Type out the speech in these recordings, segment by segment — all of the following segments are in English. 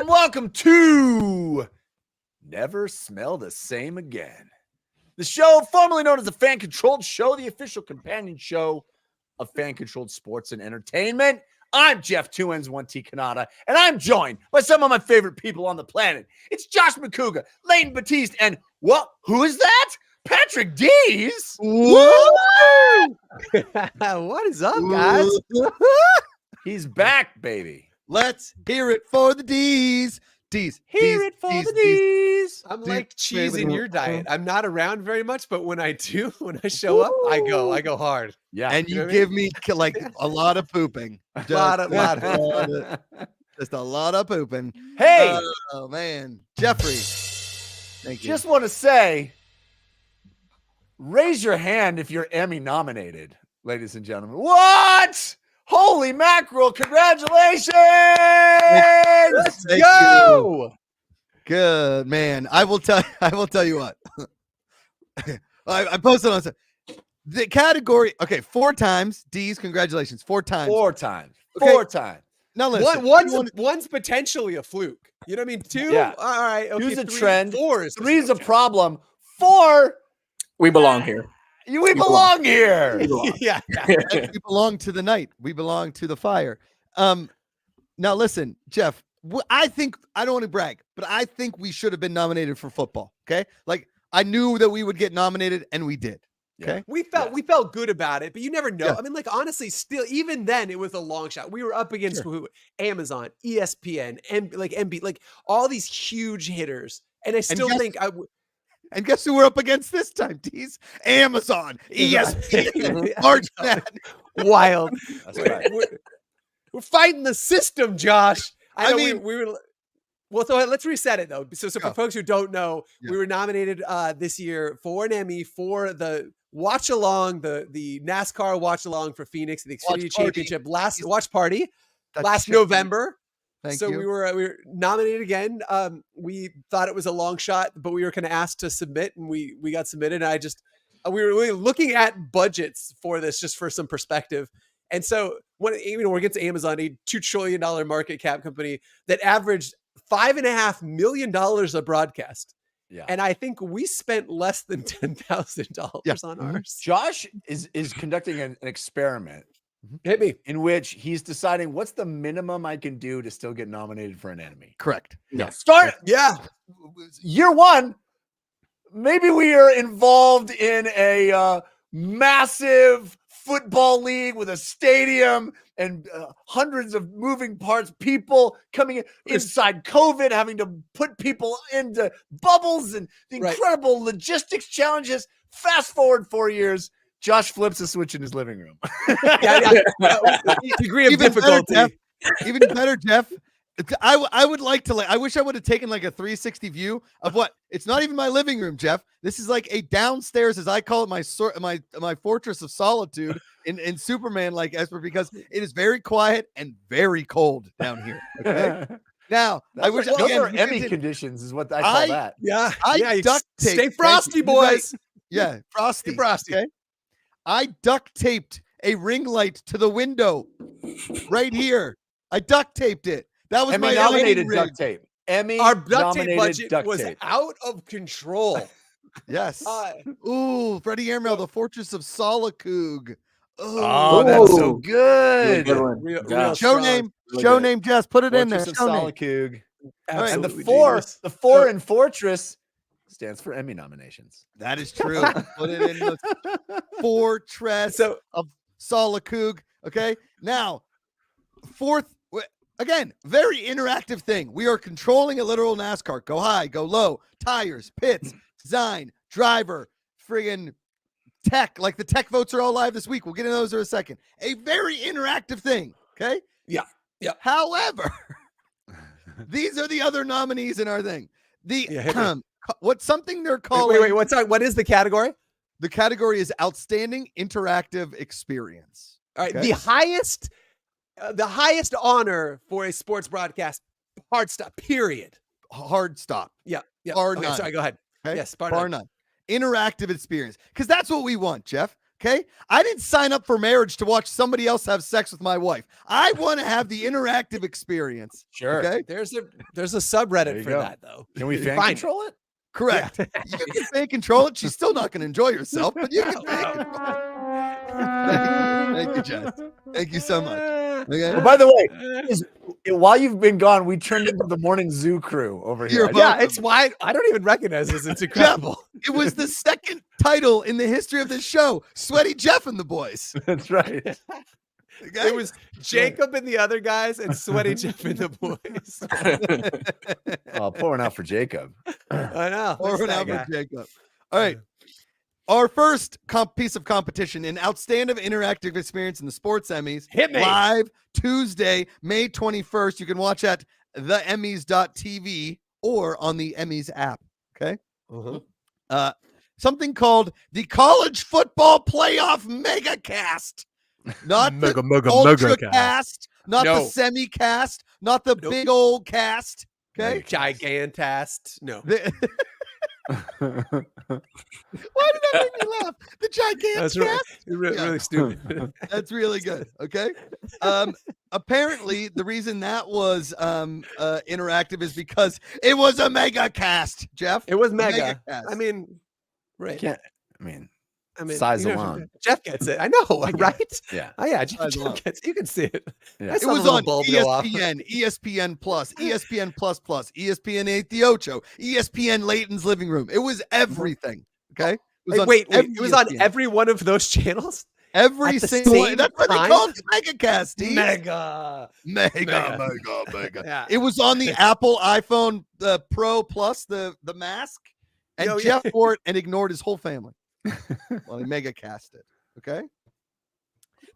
Welcome to Never Smell the Same Again. The show formerly known as the Fan Controlled Show, the official companion show of Fan Controlled Sports and Entertainment. I'm Jeff 2Ns1T Kanata, and I'm joined by some of my favorite people on the planet. It's Josh McCouga, Leighton Batiste, and who is that? Patrick Dees. What is up, guys? He's back, baby. Let's hear it for the D's. D's. Hear it for the D's. I'm like cheese in your diet. I'm not around very much, but when I do, when I show up, I go hard. Yeah. And you give me like a lot of pooping. Just a lot of pooping. Hey. Oh, man. Jeffrey. Thank you. Just want to say, raise your hand if you're Emmy nominated, ladies and gentlemen. What? Holy mackerel, congratulations! Let's go! Good, man. I will tell you what. I posted on the category. Okay, 4 times. D's, congratulations. 4 times. 4 times. Okay. 4 times. Now listen. One's potentially a fluke. You know what I mean? 2? Yeah. All right. Okay, 2's a 3, trend. 4 is 3 is a problem. 4. We belong here. We belong here. Yeah. We belong to the night. We belong to the fire. Now listen, Jeff, I think, I don't want to brag, but I think we should have been nominated for football. Okay. Like I knew that we would get nominated and we did. Okay. Yeah. We felt good about it, but you never know. Yeah. I mean, like honestly, still, even then it was a long shot. We were up against Amazon, ESPN, and like MB, like all these huge hitters. And I still think and guess who we're up against this time, D's? Amazon, ESPN, March Madness. Wild. That's right. We're fighting the system, Josh. I mean, we were. Well, so let's reset it though. So for folks who don't know, we were nominated this year for an Emmy for the watch along, the NASCAR watch along for Phoenix, the Xfinity Championship watch party last November. Thank you. We were nominated again. We thought it was a long shot, but we were kind of asked to submit, and we got submitted. And we were really looking at budgets for this just for some perspective. And so when we're against Amazon, a $2 trillion market cap company that averaged $5.5 million a broadcast. Yeah. And I think we spent less than $10,000 on ours. Josh is conducting an experiment. Hit me. In which he's deciding what's the minimum I can do to still get nominated for an Emmy. Correct. Yeah. Start. Yeah. Year 1. Maybe we are involved in a massive football league with a stadium and hundreds of moving parts, people coming in inside COVID, having to put people into bubbles and the incredible logistics challenges. Fast forward 4 years. Josh flips a switch in his living room. Degree of difficulty. Even better, Jeff. I would like to I wish I would have taken like a 360 view of what it's not even my living room, Jeff. This is like a downstairs, as I call it, my fortress of solitude in Superman like Esper, because it is very quiet and very cold down here. Okay? Now I wish those are Emmy conditions, is what I call that. Yeah, I duct tape. Stay frosty, boys. Yeah, frosty. Stay frosty. Okay? I duct taped a ring light to the window right here. I duct taped it. That was Emmy my nominated ring. duct tape. Emmy Our duct tape nominated budget duct was tape. out of control. Yes. Ooh, Freddie Airmail, the Fortress of Solitude. Oh, that's so good. Real Show strong. name, Really show good. name, Jess. Put it in there. Fortress of Show name. Solitude. And Absolutely the four genius. in Fortress stands for Emmy nominations. That is true. Put it in the fortress So of Solakug. Okay. Now, again, very interactive thing. We are controlling a literal NASCAR. Go high, go low, tires, pits, design, driver, friggin' tech. Like the tech votes are all live this week. We'll get into those in a second. A very interactive thing. Okay. Yeah. However, these are the other nominees in our thing. hit me. What's something they're calling? wait. What is the category? The category is outstanding interactive experience. All right. Okay. The highest honor for a sports broadcast. Hard stop. Period. Hard stop. Yeah. Bar Okay, none. sorry. Go ahead. Okay? Yes. Bar Bar none. none. Interactive experience. Because that's what we want, Jeff. Okay. I didn't sign up for marriage to watch somebody else have sex with my wife. I want to have the interactive experience. Sure. Okay. There's a There subreddit you for go. that though. Can we fan Find it. control it? Correct. You can fan control it. She's still not going to enjoy herself, but you can fan control it. Thank you, Jess. Thank you so much. Okay. Oh, by the way, while you've been gone, we turned into the morning zoo crew over here. You're I- welcome. Yeah, it's why I don't even recognize this. It's incredible. It was the second title in the history of this show, Sweaty Jeff and the Boys. That's right. Okay? It was Jacob and the other guys and Sweaty Jeff and the boys. Oh, pouring out for Jacob. I know. Or It's an that guy. Albert Jacob. All right. Our first piece of competition in outstanding interactive experience in the sports Emmys. Hit me. Live Tuesday, May 21st. You can watch at theemmys.tv or on the Emmys app. Okay. Uh-huh. Something called the College Football Playoff Megacast. Not the Ultra Cast, not the No. Semi Cast, not the Nope. big old cast. Okay. Gigantast. No. Why did that make me laugh? The Gigantcast. That's really, Yeah. really stupid. That's really good. Okay. Apparently, the reason that was interactive is because it was a mega cast, Jeff. It was A mega. megacast. I mean, right. Can't. I mean, I mean, size you know, alone. Jeff gets it. I know, I get it. right? yeah. Oh yeah, Size alone. Jeff gets. You can see it. Yeah. I It saw was the little on bulb go off. ESPN, ESPN Plus, ESPN Plus Plus, ESPN 8 The Ocho, ESPN Leighton's Living Room. It was everything. Okay. It was Wait, on wait, every it was on ESPN. every one of those channels. Every at the single one. same That's what they time? called it. Megacast, Steve. Mega. Mega. Yeah. It was on the Apple iPhone Pro Plus, the mask, and Oh, yeah. Jeff wore it and ignored his whole family. Well, he mega cast it. Okay.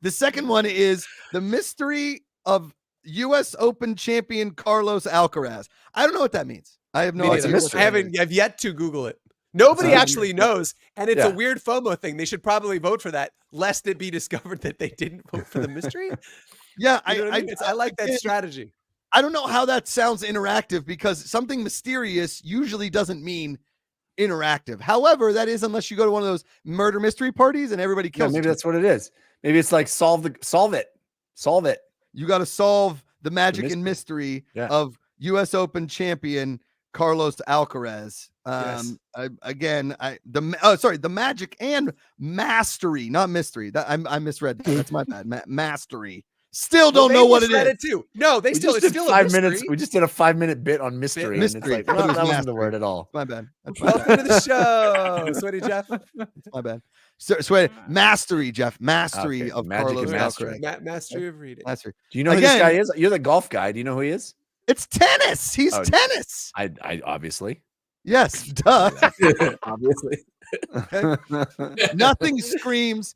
The second one is the mystery of U.S. Open champion Carlos Alcaraz. I don't know what that means. I have no Me idea. neither. what that I haven't. means. I've yet to Google it. Nobody Sounds actually knows, and it's a Yeah. weird FOMO thing. They should probably vote for that, lest it be discovered that they didn't vote for the mystery. You Yeah, know what I mean? I like that again, strategy. I don't know how that sounds interactive because something mysterious usually doesn't mean interactive. However, that is unless you go to one of those murder mystery parties and everybody Yeah, kills. maybe each other. that's what it is. Maybe it's like solve it. You got to solve the magic and mystery. mystery Yeah. of U.S. Open champion Carlos Alcaraz. Yes. The magic and mastery, not mystery. That I misread. That's my bad. Mastery. Still don't know what it misread is. it too. No, they We still. just It's did still 5 a minutes. mystery. We just did a 5-minute bit on mystery. And it's Mystery, like, but well, it was that wasn't the mastery. word at all. My bad. That's my Welcome to bad. the show, Sweaty Jeff. My bad. So, mastery, Jeff. Mastery Okay, of magic and Carlos mastery. Alcaraz. Mastery of reading. Mastery. Do you know who Again- this guy is? You're the golf guy. Do you know who he is? It's tennis. He's Oh, tennis. I obviously. Yes, duh. Obviously. Nothing screams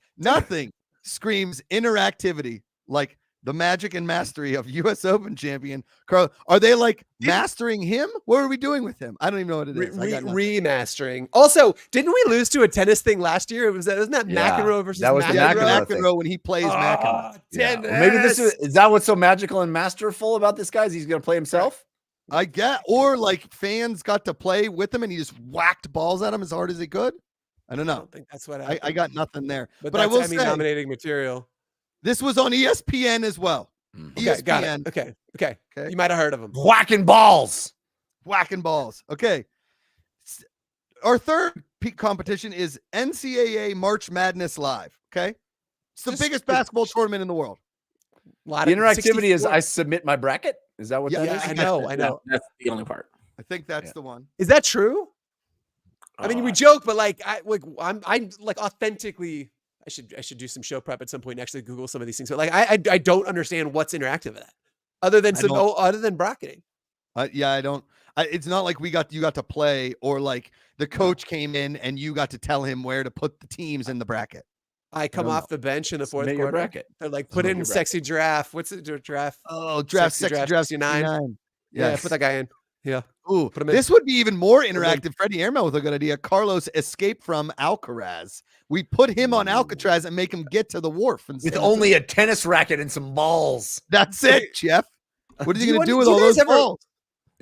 interactivity like the magic and mastery of U.S. Open champion Carl. Are they like mastering him? What are we doing with him? I don't even know what it is. I got nothing. Remastering. Also, didn't we lose to a tennis thing last year? Wasn't that Yeah, McEnroe versus that was the Yeah, McEnroe McEnroe? thing. McEnroe when he plays McEnroe. Oh, Yeah. tennis. Well, maybe this is that what's so magical and masterful about this guy? Is he's going to play himself? I get, or like fans got to play with him and he just whacked balls at him as hard as he could. I don't I know. don't think that's what happened. I got nothing there. But I that's will Emmy say nominating material. this was on ESPN as well. Okay, got it. ESPN. Okay. Okay. You might have heard of him. Whacking balls. Whacking balls. Okay. Our third competition is NCAA March Madness Live. Okay. It's the Just- biggest basketball tournament in the world. Lot The of- interactivity is 64 I submit my bracket. Is that what Yeah, that is? I know. That's the only part. I think that's Yeah. the one. Is that true? I mean, we joke, but like, I'm like authentically. I should do some show prep at some point and actually Google some of these things. But like, I don't understand what's interactive in that, other than other than bracketing. Yeah, I don't. It's not like you got to play, or like the coach came in and you got to tell him where to put the teams in the bracket. I come off the bench in the fourth Submit your quarter. bracket. They're like, put in sexy giraffe. What's it? Giraffe. Oh, draft Sexy sexy draft draft 69. 69. Yeah, Yes. put that guy in. Yeah. Ooh, Put him in. this would be even more him in. interactive. Freddie Airmail with a good idea. Carlos escaped from Alcaraz. We put him on Alcatraz and make him get to the wharf. And With only a tennis racket and some balls. that's it, Jeff. What is he Do you going to do wonder- with do you all guys those ever- balls?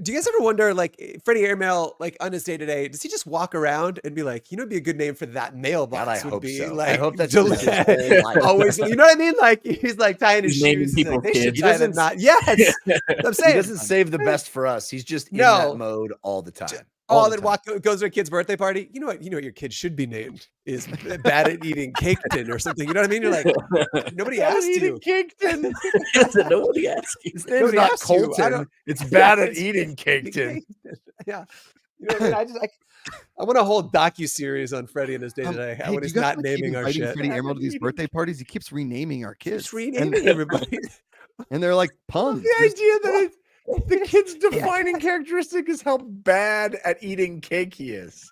Do you guys ever wonder, like, Freddie Airmail, like, on his day-to-day, does he just walk around and be like, you know, it'd be a good name for that mailbox? God, I would hope be so. like, I hope that's Dile- just his whole life. always, you know what I mean? Like, he's like tying his He's naming shoes. He's like, people's they should kids. tie He them doesn't- not. Yes, I'm He saying. doesn't save the best for us. He's just in No. that mode all the time. Oh, the then time. goes to a kid's birthday party. You know what your kid should be named is bad at eating cake tin or something. You know what I mean? You're like, nobody asked you. Caketon. Nobody asked you. His name's Nobody not asked you. I Colton. don't- It's bad at it's- eating caketon. Yeah. You know what I mean? I want a whole docu-series on Freddie and his day-to-day. Hey, when do he's you guys not keep naming our inviting shit. Freddie Airmail to these birthday parties. He keeps renaming our kids. Just renaming everybody. And they're like puns. The idea that the kid's defining characteristic is how bad at eating cake he is.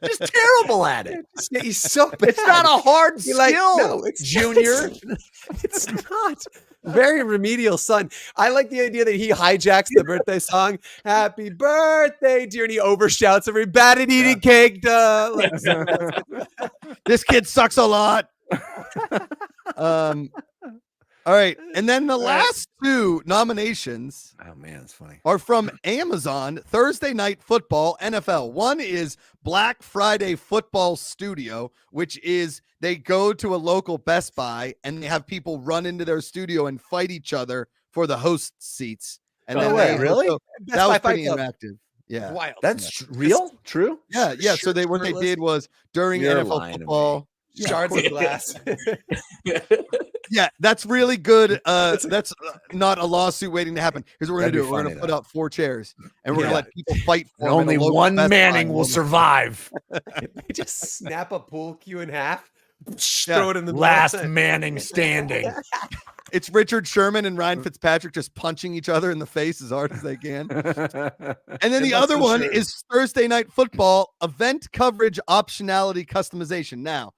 Just terrible at it. Yeah, he's so bad. It's not a hard You're skill, like, no, Junior. It's not. Very remedial son. I like the idea that he hijacks the birthday song, "Happy Birthday, dear," and he overshouts every bad at eating cake. Duh. Like, This kid sucks a lot. All right. And then the last two nominations Oh man, it's funny. are from Amazon Thursday Night Football NFL. One is Black Friday Football Studio, which is they go to a local Best Buy and they have people run into their studio and fight each other for the host seats. And No then way, they really? also- Best that was Buy Fight pretty Club. interactive. Yeah. Wild. That's real? True? Yeah. Yeah. So what they Shirtless. did was during You're NFL lying to me. football. Yeah, Shards of glass. Yeah, that's really good. That's not a lawsuit waiting to happen. Here's what we're That'd gonna be do. We're funny, gonna put though. out 4 chairs and we're Yeah. gonna let people fight for And them in only a local one Best Buy. Manning will survive. They just snap a pool cue in half, throw it in the Last middle. Manning standing. It's Richard Sherman and Ryan Fitzpatrick just punching each other in the face as hard as they can. And then the That's other for one sure. is Thursday Night Football event coverage optionality customization. Now,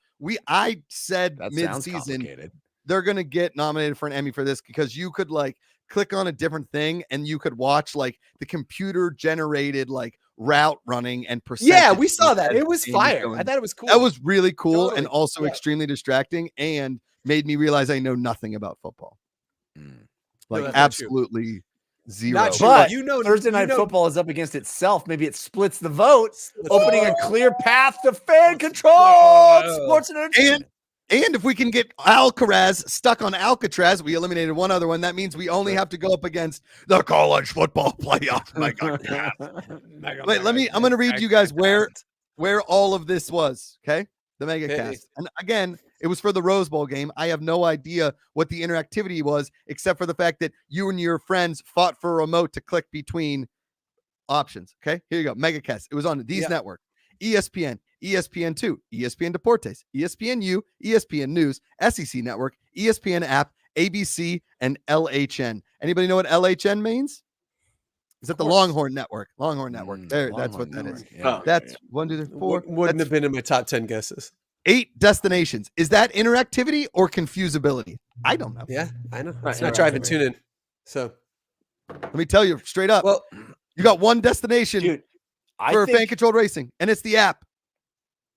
I said That sounds mid-season complicated. they're gonna get nominated for an Emmy for this because you could like click on a different thing and you could watch like the computer generated like route running and percentage. Yeah, we saw that. It was And fire. going- I thought it was cool. That was really cool Totally. and also Yeah. extremely distracting and made me realize I know nothing about football. Mm. Like that's not true. absolutely zero. Not true. But You know, Thursday you Night know- Football is up against itself. Maybe it splits the vote, Splits opening the a vote. clear path to fan control. Oh. Sports and entertainment. And if we can get Alcaraz stuck on Alcatraz, we eliminated one other one. That means we only have to go up against the college football playoff. My God. Wait, I'm going to read you guys where all of this was. Okay. The mega Okay. cast. And again, it was for the Rose Bowl game. I have no idea what the interactivity was, except for the fact that you and your friends fought for a remote to click between options. Okay. Here you go. Mega cast. It was on these Yeah. network, ESPN, ESPN2, ESPN Deportes, ESPNU, ESPN News, SEC Network, ESPN app, ABC, and LHN. Anybody know what LHN means? Is that the course. Longhorn Network? Longhorn Network. Mm, There, that's what Longhorn that is. Network, yeah. Oh, That's 1, 2, 3, 4. Wouldn't That's have been in my top 10 guesses. 8 destinations. Is that interactivity or confusability? I don't know. Yeah, I know. Right, It's not interactive, driving right. tune in. So, Let me tell you straight up. well, You got one destination Dude, I for think fan controlled racing, and it's the app.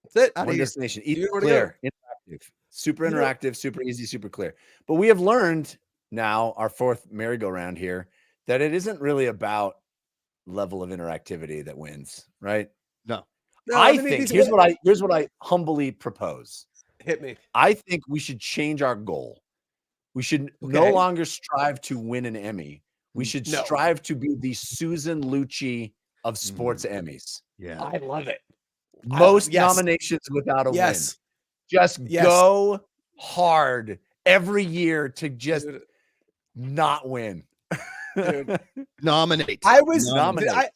that's it. Outta one here. destination, You easy, know where to clear, interactive, super You know- interactive, super easy, super clear. But we have learned now, our 4th merry-go-round here, that it isn't really about level of interactivity that wins, right? No. No, I let me think be- here's what I humbly propose. hit me. I think we should change our goal. We should no Okay. longer strive to win an Emmy. We should No. strive to be the Susan Lucci of sports Emmys. Yeah. I love it. Most yes. nominations without a win. Yes. Just Yes. go hard every year to just Dude, not win. dude. Nominate. I was Nominate.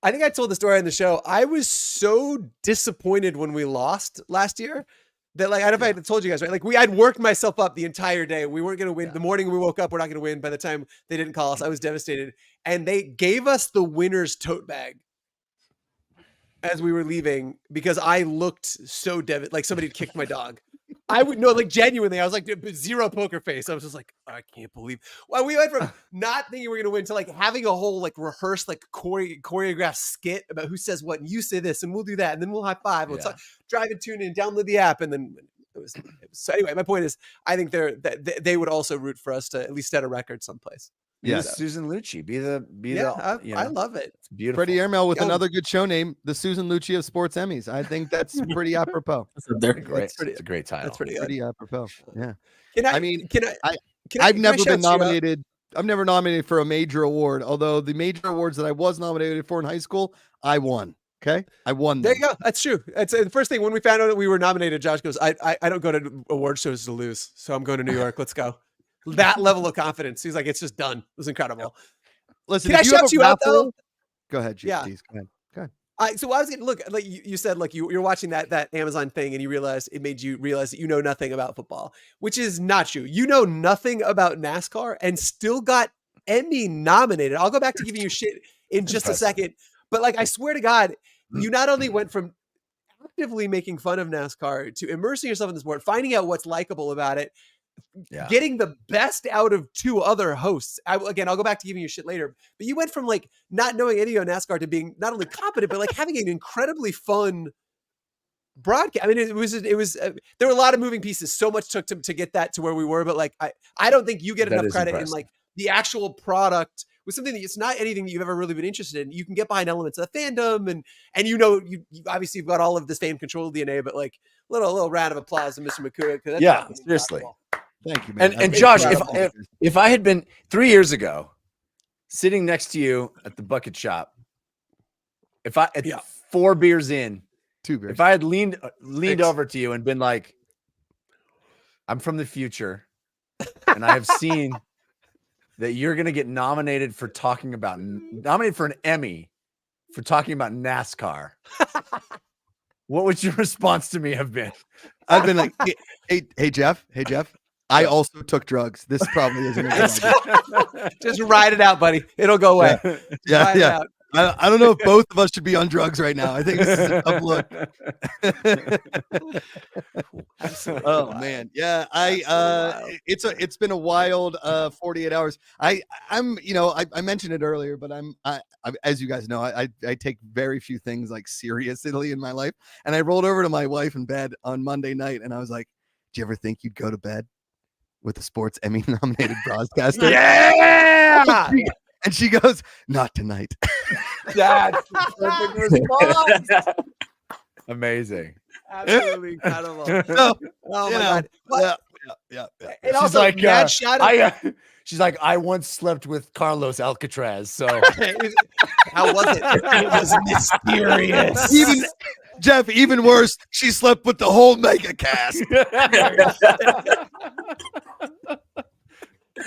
I think I told the story on the show. I was so disappointed when we lost last year that, like, I don't know if I told you guys, right? Like, I'd worked myself up the entire day. We weren't going to win. The morning we woke up, we're not going to win. By the time they didn't call us, I was devastated. And they gave us the winner's tote bag as we were leaving because I looked so like somebody had kicked my dog. I would know, like, genuinely, I was like zero poker face. I was just like, I can't believe. Well, we went from not thinking we were going to win to like having a whole like rehearsed, like choreographed skit about who says what, and you say this, and we'll do that, and then we'll high five. We'll talk, drive and tune in, download the app, and then it was. So anyway, my point is, I think they would also root for us to at least set a record someplace. Yeah, Yes. Susan Lucci, be the I love it. It's beautiful. Freddie Airmail with Yeah. another good show name, the Susan Lucci of Sports Emmys. I think that's pretty apropos. They're Great. It's a great title. That's pretty good. Pretty apropos. Yeah. Can I I mean, can I I've never shout been you out? nominated. I've never nominated for a major award, although the major awards that I was nominated for in high school, I won. Okay. I won. There them. you go. That's true. That's the first thing when we found out that we were nominated. Josh goes, I don't go to award shows to lose, so I'm going to New York. Let's go. That level of confidence. He's like, it's just done. It was incredible. Listen, Can I if you have shout a you out raffle- though? Go ahead, Yeah. Geez. Go ahead. So I was getting look like you said, like you're watching that Amazon thing and you realized it made you realize that you know nothing about football, which is not true. You know nothing about NASCAR and still got Emmy nominated. I'll go back to giving you shit in just a second, but like I swear to God, you not only went from actively making fun of NASCAR to immersing yourself in the sport, finding out what's likable about it, getting the best out of two other hosts. Again, I'll go back to giving you shit later, but you went from like not knowing anything about NASCAR to being not only competent, but like having an incredibly fun broadcast. I mean, it was there were a lot of moving pieces. So much took to get that to where we were, but like, I don't think you get That enough is credit impressive. in like the actual product was something that it's not anything that you've ever really been interested in. You can get behind elements of the fandom and you obviously you've got all of this fan control DNA, but like little round of applause to Mr. McCoy. Yeah, seriously. Thank you, man. And Josh, if I had been 3 years ago sitting next to you at the bucket shop, if I at 4 beers in, 2 beers. if I had leaned Thanks. over to you and been like, I'm from the future and I have seen that you're going to get nominated for an Emmy for talking about NASCAR. What would your response to me have been? I've been like, hey Jeff, I also took drugs. This probably isn't a good idea. Just ride it out, buddy. It'll go away. Yeah, Ride it yeah. out. I don't know if both of us should be on drugs right now. I think this is a tough look. Oh man, yeah. It's been a wild 48 hours. I mentioned it earlier, but I as you guys know, I take very few things like seriously in my life. And I rolled over to my wife in bed on Monday night, and I was like, "Do you ever think you'd go to bed with a sports Emmy nominated broadcaster?" Yeah. And she goes, "Not tonight." That's the perfect response. Amazing. Absolutely incredible. So, Oh my you know, God. What- yeah. And She's also, like, mad shout out. she's like, I once slept with Carlos Alcatraz, so How was it? It was mysterious. Even Jeff, even worse, she slept with the whole mega cast.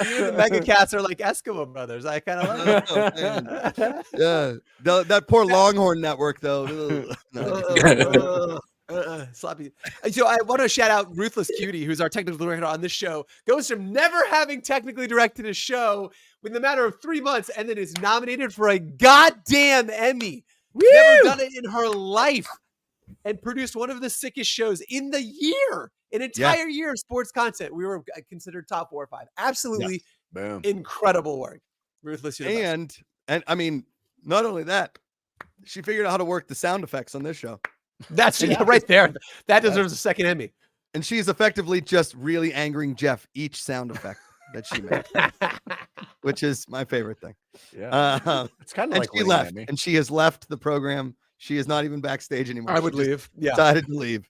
Even the mega cats are like Eskimo brothers. I kind of like it. Oh, man. Yeah, that poor Longhorn network though. Ugh. No. Sloppy. So I want to shout out Ruthless Cutie, who's our technical director on this show. Goes from never having technically directed a show within the matter of 3 months, and then is nominated for a goddamn Emmy. Never done it in her life, and produced one of the sickest shows in the year. An entire year of sports content. We were considered top 4 or 5. Absolutely boom. incredible work. Ruthless. You're the best. And I mean, not only that, she figured out how to work the sound effects on this show. That's right there. That deserves a second Emmy. And she is effectively just really angering Jeff each sound effect that she made, which is my favorite thing. Yeah. It's kind of And like she winning left, an Emmy. and she has left the program. She is not even backstage anymore. I would She just leave. Yeah. decided to leave.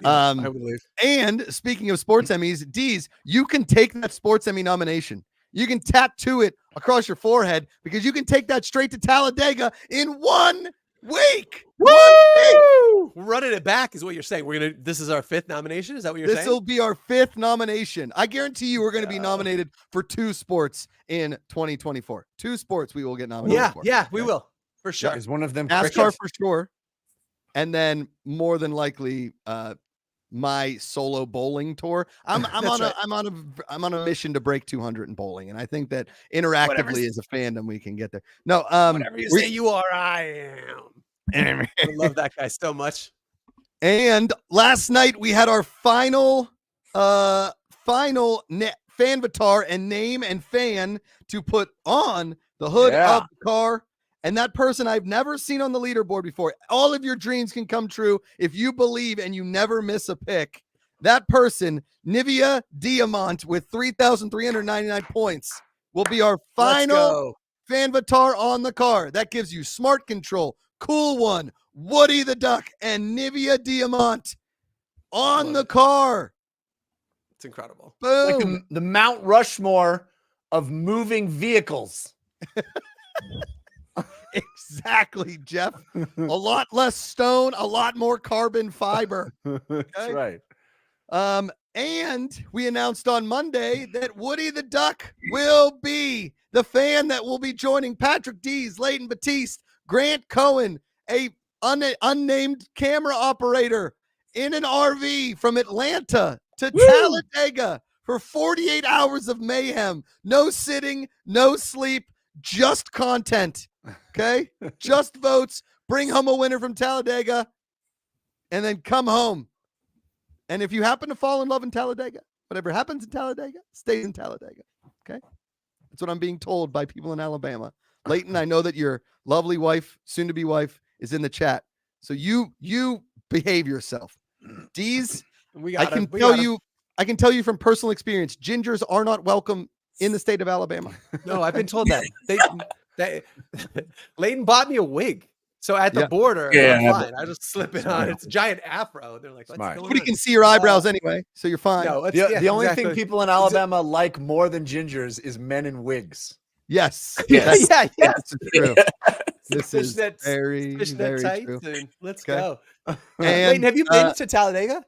I would leave. And speaking of sports Emmys, D's, you can take that sports Emmy nomination. You can tattoo it across your forehead because you can take that straight to Talladega in 1 week. Woo! We're running it back, is what you're saying. This is our 5th nomination. Is that what you're This saying? will be our 5th nomination. I guarantee you we're going to be nominated for 2 sports in 2024. 2 sports we will get nominated for. Yeah, we will. For sure. Is one of them NASCAR for sure. And then more than likely, my solo bowling tour. I'm on a mission to break 200 in bowling, and I think that interactively as a fandom we can get there. No, Whatever you say you are, I am. I love that guy so much. And last night we had our final Fanvatar and name and fan to put on the hood of the car. And that person I've never seen on the leaderboard before. All of your dreams can come true if you believe and you never miss a pick. That person, Nivea Diamant, with 3,399 points, will be our final Fanvatar on the car. That gives you Smart Control, Cool One, Woody the Duck, and Nivea Diamant on the car. It's incredible. Boom. like the Mount Rushmore of moving vehicles. Exactly, Jeff. A lot less stone, a lot more carbon fiber. That's right. And we announced on Monday that Woody the Duck will be the fan that will be joining Patrick Dees, Leighton Batiste, Grant Cohen, a unnamed camera operator in an RV from Atlanta to Talladega for 48 hours of mayhem. No sitting, no sleep, just content. Okay? Just votes. Bring home a winner from Talladega and then come home. And if you happen to fall in love in Talladega, whatever happens in Talladega, stays in Talladega. Okay? That's what I'm being told by people in Alabama. Leighton, I know that your lovely wife, soon to be wife, is in the chat. So you behave yourself. Dees, I can tell you from personal experience, gingers are not welcome in the state of Alabama. No, I've been told that. Leighton bought me a wig. So at the border, I'm fine. I just slip it on. It's a giant afro. They're like, nobody can see your eyebrows anyway, so you're fine. No, the only thing people in Alabama like more than gingers is men in wigs. Yes. Yes. That's true. This is Fishnets, very, very tights, true. and let's Okay. go. And, Leighton, have you been to Talladega?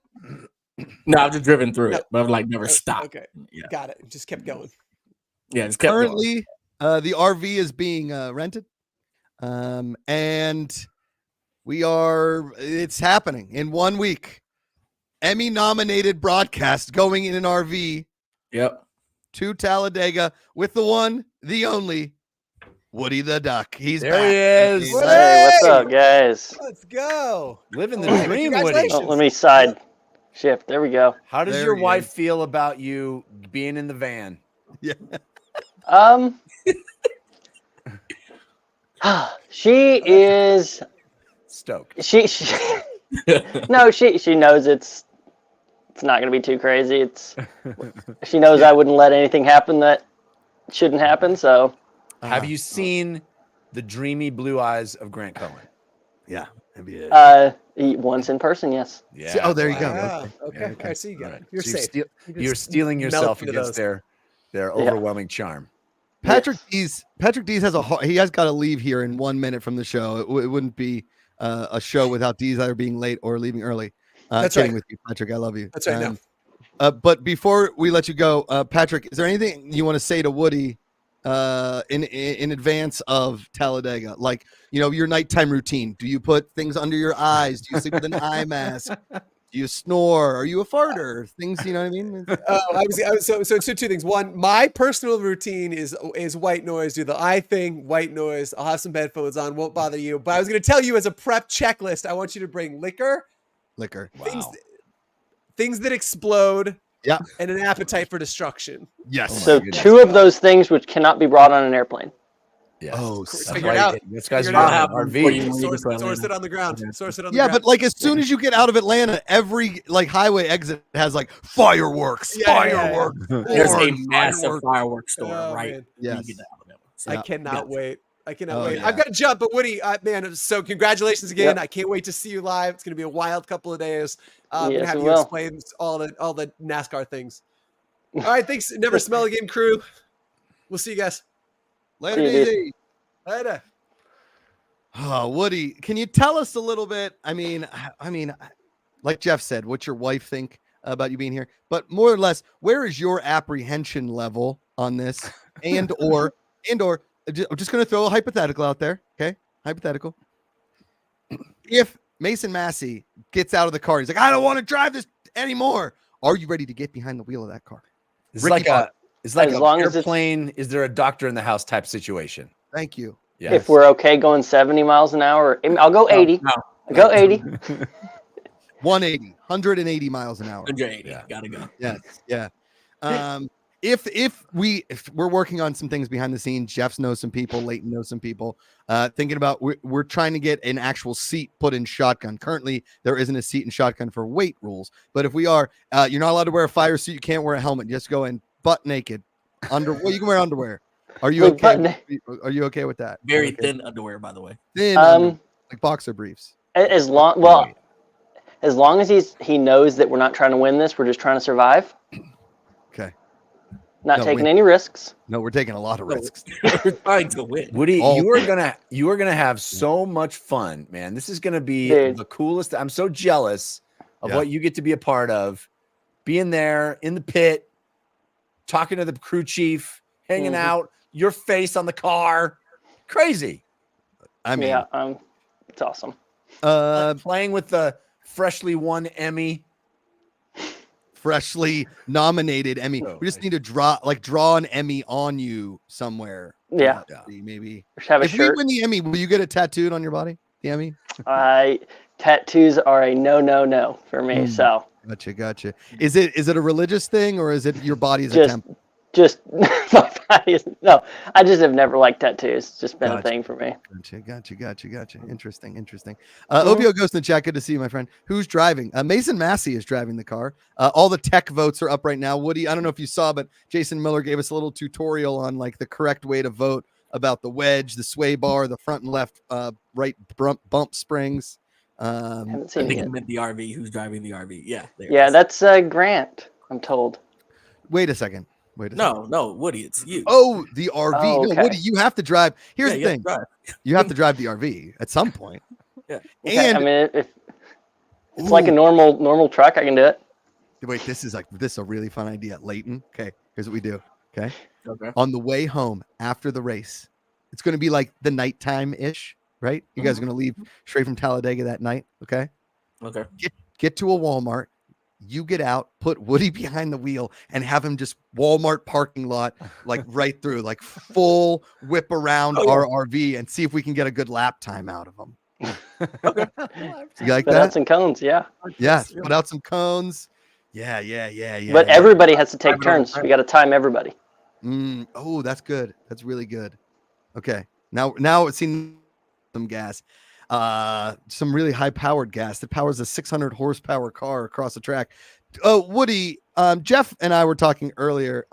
No, I've just driven through it, but I've like never stopped. Okay, Yeah. got it. Just kept going. Yeah, it's kept going. currently, the RV is being rented, and it's happening in 1 week. Emmy-nominated broadcast going in an RV Yep. to Talladega with the one, the only, Woody the Duck. He's There back. he is. He's Hey, what's up, guys? Let's go. Living the All right, dream, Woody. congratulations. Oh, let me side shift. There we go. How does There your he wife is. feel about you being in the van? Yeah. She is. Stoked. She no, she knows it's not gonna be too crazy. She knows I wouldn't let anything happen that shouldn't happen. So Have you seen the dreamy blue eyes of Grant Cohen? Yeah. once in person, yes. Yeah. See- oh, there you go. Wow. Okay. Okay. I see you got All it. right. You're So safe. you're stealing melt yourself into against those. their overwhelming charm. Patrick Dees he has got to leave here in 1 minute from the show. It wouldn't be a show without Dees either being late or leaving early. That's Kidding right. with you, Patrick. I love you. That's right. But before we let you go, Patrick, is there anything you want to say to Woody in advance of Talladega? Like, your nighttime routine. Do you put things under your eyes? Do you sleep with an eye mask? Do you snore? Are you a farter? Things, you know what I mean? So two things. One, my personal routine is white noise. Do the eye thing, white noise. I'll have some headphones on. Won't bother you. But I was going to tell you as a prep checklist, I want you to bring liquor, Liquor. things that explode, Yeah. and an appetite for destruction. Yes. Oh my So goodness. 2 of those things which cannot be brought on an airplane. Yes. Oh, That's figure it why out. This guy's Figure it out. driving I'll an have one for you. RV. Source it on the ground. Source it on the Yeah, ground. but like as soon as you get out of Atlanta, every highway exit has like fireworks, Yeah, yeah, yeah. fireworks. There's a horns, massive fireworks. fireworks store Oh, right man. when you Yes. get to Alabama. So, I cannot wait. I cannot Oh, wait. yeah. I've got to jump, but Woody, man, so congratulations again. Yep. I can't wait to see you live. It's going to be a wild couple of days. And Yes, have it you will. explain all the NASCAR things. All right, thanks. Never Smell Again crew. We'll see you guys Later, See you, DZ. later. Oh, Woody, can you tell us a little bit? I mean, like Jeff said, what's your wife think about you being here? But more or less, where is your apprehension level on this? I'm just going to throw a hypothetical out there. Okay. hypothetical. If Mason Massey gets out of the car, he's like, I don't want to drive this anymore. Are you ready to get behind the wheel of that car? It's Ricky like Bobby. it's like As a long as it's- airplane. Is there a doctor in the house type situation? Thank you. Yeah. If we're okay going 70 miles an hour, I'll go 80. No, I'll go 80. 180 miles an hour. 180. Yeah. Gotta go. Yes. Yeah. If we're working on some things behind the scenes, Jeff knows some people, Leighton knows some people. Thinking about we're trying to get an actual seat put in shotgun. Currently, there isn't a seat in shotgun for weight rules. But if we are, you're not allowed to wear a fire suit. You can't wear a helmet. You just go in butt naked. Well, you can wear underwear. Are you Like okay? butt Are you okay with that? Very Okay. thin underwear, by the way. Thin, like boxer briefs. As long as he knows that we're not trying to win this, we're just trying to survive. Okay. Not No, taking win. any risks. No, we're taking a lot of No. risks. We're trying to win. Woody, All- you are gonna have so much fun, man. This is gonna be Dude. the coolest. I'm so jealous of Yeah. what you get to be a part of. Being there in the pit, talking to the crew chief, hanging Mhm. out, your face on the car. Crazy. I mean, Yeah, it's awesome. Playing with the freshly won Emmy. freshly nominated Emmy. Oh, We just my- need to draw an Emmy on you somewhere. Yeah. Maybe. Just have a If we shirt. win the Emmy, will you get it tattooed on your body? The Emmy? Tattoos are a no for me. So Gotcha. Is it a religious thing or is it your body's a just temple? just my body is no. I just have never liked tattoos. It's just been Gotcha. a thing for me. Gotcha. Interesting. Obio goes in the chat. Good to see you, my friend. Who's driving? Mason Massey is driving the car. All the tech votes are up right now. Woody, I don't know if you saw, but Jason Miller gave us a little tutorial on like the correct way to vote about the wedge, the sway bar, the front and left, right bump springs. Haven't I seen it think yet. he meant the RV. Who's driving the RV? Yeah. there it Yeah, is. that's Grant. I'm told. Wait a second. No, Woody, it's you. Oh, the RV. Oh, No, okay. Woody, you have to drive. Here's Yeah, the you have thing. to drive. You have to drive the RV at some point. Yeah. Okay, And I mean, if it's like a Ooh, normal truck, I can do it. wait, this is a really fun idea, Leighton. Okay, here's what we do. Okay, Okay. on the way home after the race, it's going to be like the nighttime ish, right? You guys are going to leave straight from Talladega that night. Okay, Okay. get to a Walmart. You get out, put Woody behind the wheel, and have him just Walmart parking lot, like right through, like full whip around Oh, yeah. our RV and see if we can get a good lap time out of him. You like But that? nuts and cones, yeah. Yes. Yeah. Put out some cones. Yeah. But yeah. everybody has to take Time it all the turns. time. We got to time everybody. Oh, that's good. That's really good. Okay. Now it's seen some gas. Some really high powered gas that powers a 600 horsepower car across the track. Woody, Jeff and I were talking earlier.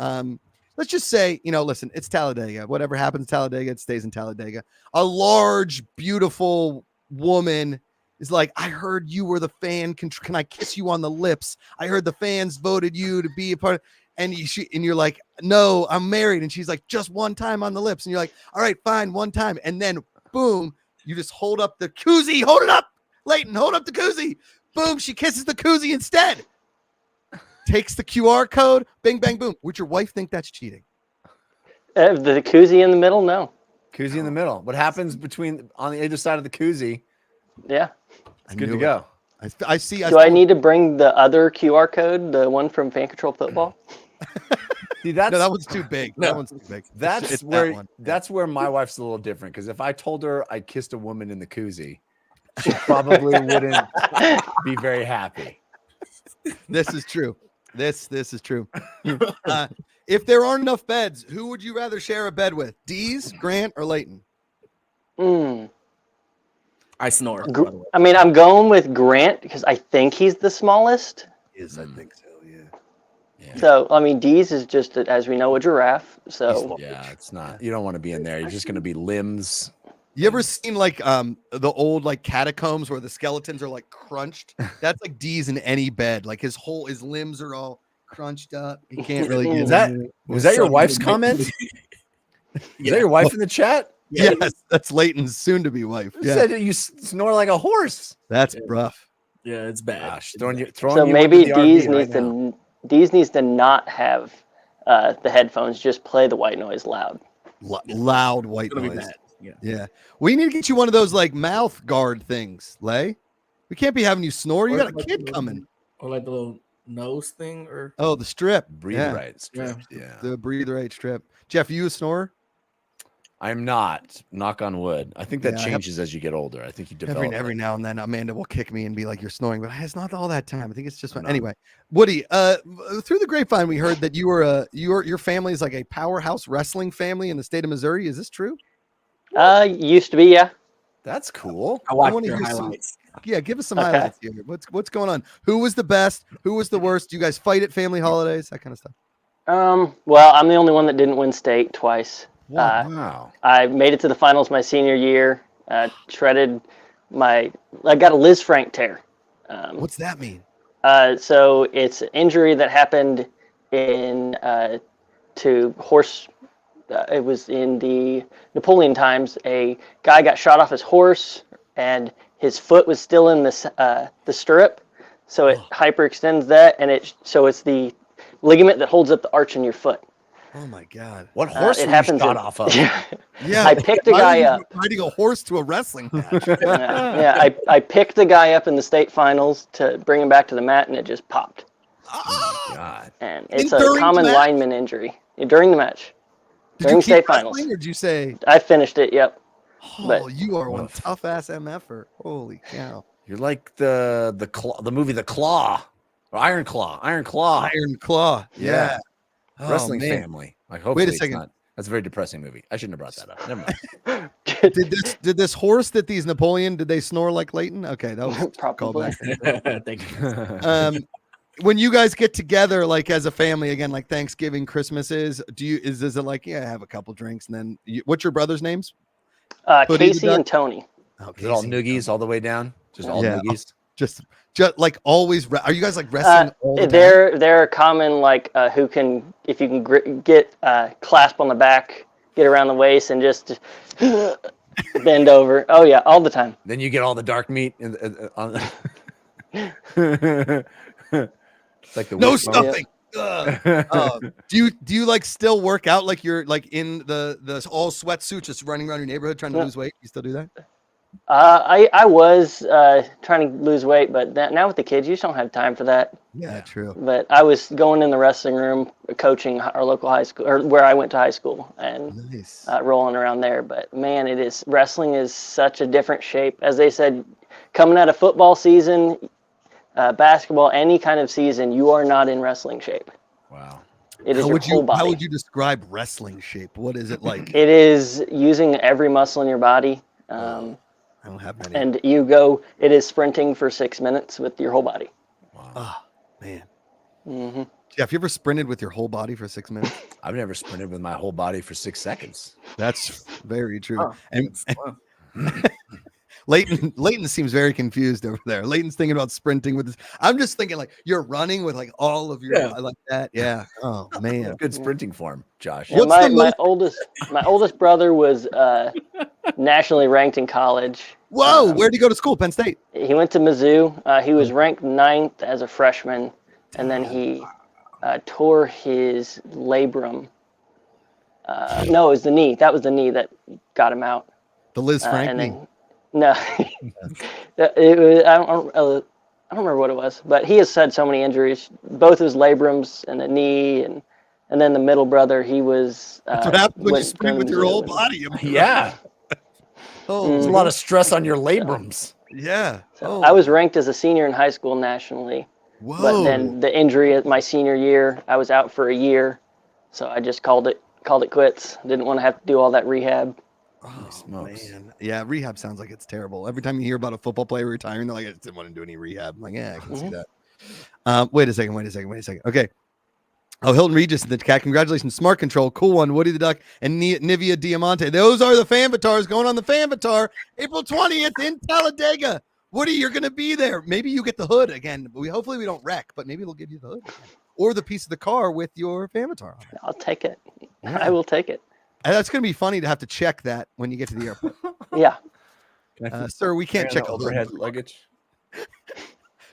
Let's just say, listen, it's Talladega. Whatever happens in Talladega, it stays in Talladega. A large, beautiful woman is like, I heard you were the fan. Can I kiss you on the lips? I heard the fans voted you to be a part of, and you're like, no, I'm married. And she's like, just one time on the lips. And you're like, all right, fine, one time. And then boom, you just hold up the koozie. Hold it up, Leighton. Hold up the koozie. Boom, she kisses the koozie instead. Takes the QR code. Bing, bang, boom. Would your wife think that's cheating? The koozie in the middle, no. Koozie in the middle. What happens on the other side of the koozie? Yeah. It's good to go. I see. Do I need to bring the other QR code, the one from Fan Control Football? See, that's No, that one's too big. No. That one's too big. that's It's where that one. that's where my wife's a little different. Because if I told her I kissed a woman in the koozie, she probably wouldn't be very happy. This is true. This is true. If there aren't enough beds, who would you rather share a bed with? Dees, Grant, or Leighton? I snore. by the way. I mean, I'm going with Grant because I think he's the smallest. Is I think so. Yeah. So, I mean, Deez is just, as we know, a giraffe. So, Yeah, it's not. You don't want to be in there. You're just going to be limbs. You ever seen like the old like catacombs where the skeletons are like crunched? That's like Dees in any bed. Like his limbs are all crunched up. He can't really get Is that was that your So- wife's comment? Is that your wife in the chat? Yes, that's Leighton's soon-to-be wife. Who Yeah, said that you snore like a horse? that's Yeah. rough. Yeah, it's bad. Gosh, It's throwing bad. you, throwing so you maybe into the Deez RV right needs now. Deez needs to not have the headphones. Just play the white noise loud. Loud white It's gonna be noise. bad. Yeah. We need to get you one of those like mouth guard things, Lay. We can't be having you snore. You Or got a like kid the- coming. Or like the little nose thing, or Oh, the strip. Breathe Yeah. right strips. Yeah. The breathe right strip. Jeff, you a snorer? I'm not. Knock on wood. I think that Yeah, I have- changes as you get older. I think you develop. Every now and then Amanda will kick me and be like, "You're snoring," but it's not all that time. I think it's just fun. No. Anyway. Woody, through the grapevine, we heard that you were your family is like a powerhouse wrestling family in the state of Missouri. Is this true? Used to be, yeah. That's cool. I watched wanna your hear some- highlights. Yeah, give us some Okay. highlights here. What's going on? Who was the best? Who was the worst? Do you guys fight at family holidays? That kind of stuff. Well, I'm the only one that didn't win state twice. Wow. I made it to the finals my senior year. I got a Liz Frank tear. What's that mean? So it's an injury that happened to horse. It was in the Napoleon times. A guy got shot off his horse, and his foot was still in the stirrup, so it hyperextends that, and it's the ligament that holds up the arch in your foot. Oh my god. What horse It were you happens shot in- off of? Yeah. I picked a Why guy would you up. be riding a horse to a wrestling match. I picked the guy up in the state finals to bring him back to the mat, and it just popped. God. And it's During a the common match? lineman injury during the match. Did During you state keep finals. wrestling, or did you say, I finished it. Yep. "Oh, But- you are one tough ass MFer"? Holy cow! You're like the claw, the movie The Claw, or Iron Claw. Iron Claw. Iron Claw. Yeah. Oh, Wrestling man. family. Like hopefully it's second. not. That's a very depressing movie. I shouldn't have brought that up. Never mind. Did this horse that these Napoleon did they snore like Leighton? Okay, that was Probably. callback. Thank you. When you guys get together, like as a family, again, like Thanksgiving, Christmas is it like have a couple drinks and then what's your brother's names? Hoodie the Casey Duck? and Tony. Okay, Is it all noogies all the way down? Just all Yeah. noogies? just like always. Are you guys like wrestling all the time? They're common, like who can, if you can get clasp on the back, get around the waist, and just bend over. Oh yeah, all the time. Then you get all the dark meat on. It's like the No wheat bone. stuffing. Ugh. Do you like still work out like you're like in the all sweatsuit just running around your neighborhood trying to Yeah. lose weight? You still do that? I was trying to lose weight, but now with the kids, you just don't have time for that. Yeah, true. But I was going in the wrestling room, coaching our local high school, or where I went to high school, and Nice. rolling around there. But man, wrestling is such a different shape. As they said, coming out of football season, basketball, any kind of season, you are not in wrestling shape. Wow. It is your whole body. How would you describe wrestling shape? What is it like? It is using every muscle in your body. I don't have many. And it is sprinting for 6 minutes with your whole body. Wow. Oh man. Hmm Jeff, you ever sprinted with your whole body for 6 minutes? I've never sprinted with my whole body for 6 seconds. That's very true. Oh, And Wow. Leighton seems very confused over there. Leighton's thinking about sprinting with this. I'm just thinking like you're running with like all of your Yeah. like that. Yeah. Oh man. Good sprinting form, Josh. And What's the my oldest brother was nationally ranked in college. Whoa, where'd you go to school? Penn State. He went to Mizzou. He was ranked 9th as a freshman, and then he tore his labrum. No, it was the knee. That was the knee that got him out. The Liz Frank And knee. then, no, it was, I don't remember what it was, but he has had so many injuries, both his labrums and the knee, and then the middle brother, he was. That's what happens when you went sprint with to your whole Mizzou. body. Yeah. Oh, There's a lot of stress on your labrums. yeah. So Oh, I was ranked as a senior in high school nationally, Whoa. but then the injury at my senior year, I was out for a year, so I just called it quits. Didn't want to have to do all that rehab. Oh, smokes. man. Yeah, rehab sounds like it's terrible. Every time you hear about a football player retiring, they're like, I just didn't want to do any rehab. I'm like, yeah, I can see that. Wait a second. Okay. Oh, Hilton Regis in the chat. Congratulations. Smart Control. Cool one. Woody the Duck and Nivea Diamante. Those are the Fanvatars going on the Fanvatar April 20th in Talladega. Woody, you're going to be there. Maybe you get the hood again. Hopefully we don't wreck, but maybe they'll give you the hood again. Or the piece of the car with your Fanvatar on it. I'll take it. Yeah. I will take it. And that's going to be funny to have to check that when you get to the airport. Yeah. Sir, we can't check all overhead those. luggage.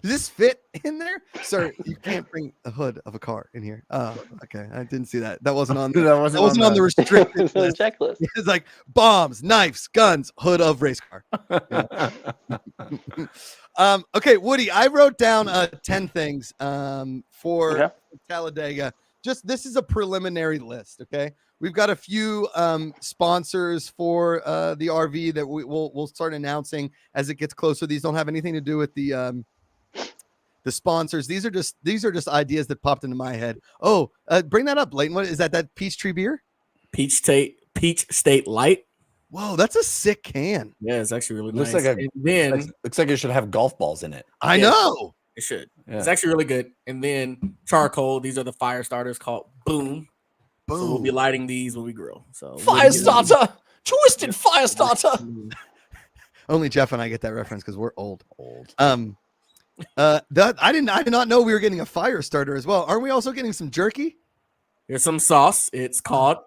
Does this fit in there? Sir, you can't bring a hood of a car in here. Oh, okay. I didn't see that. That wasn't on the, That that wasn't on the restricted The list. checklist. It's like bombs, knives, guns, hood of race car. Okay, Woody, I wrote down 10 things for Okay. Talladega. Just this is a preliminary list, okay? We've got a few sponsors for the RV that we'll start announcing as it gets closer. These don't have anything to do with the sponsors. These are just ideas that popped into my head. Oh, bring that up, Leighton. What is that? That Peachtree beer? Peach State Light. Whoa, that's a sick can. Yeah, it's actually really Looks nice. like a- and then Looks like it should have golf balls in it. I Yeah. know. it should. Yeah. It's actually really good. And then charcoal. These are the fire starters called Boom. Boom. So we'll be lighting these when we grill. So Fire starter, twisted fire starter. Only Jeff and I get that reference because we're old. That I did not know we were getting a fire starter as well. Aren't we also getting some jerky? Here's some sauce. It's called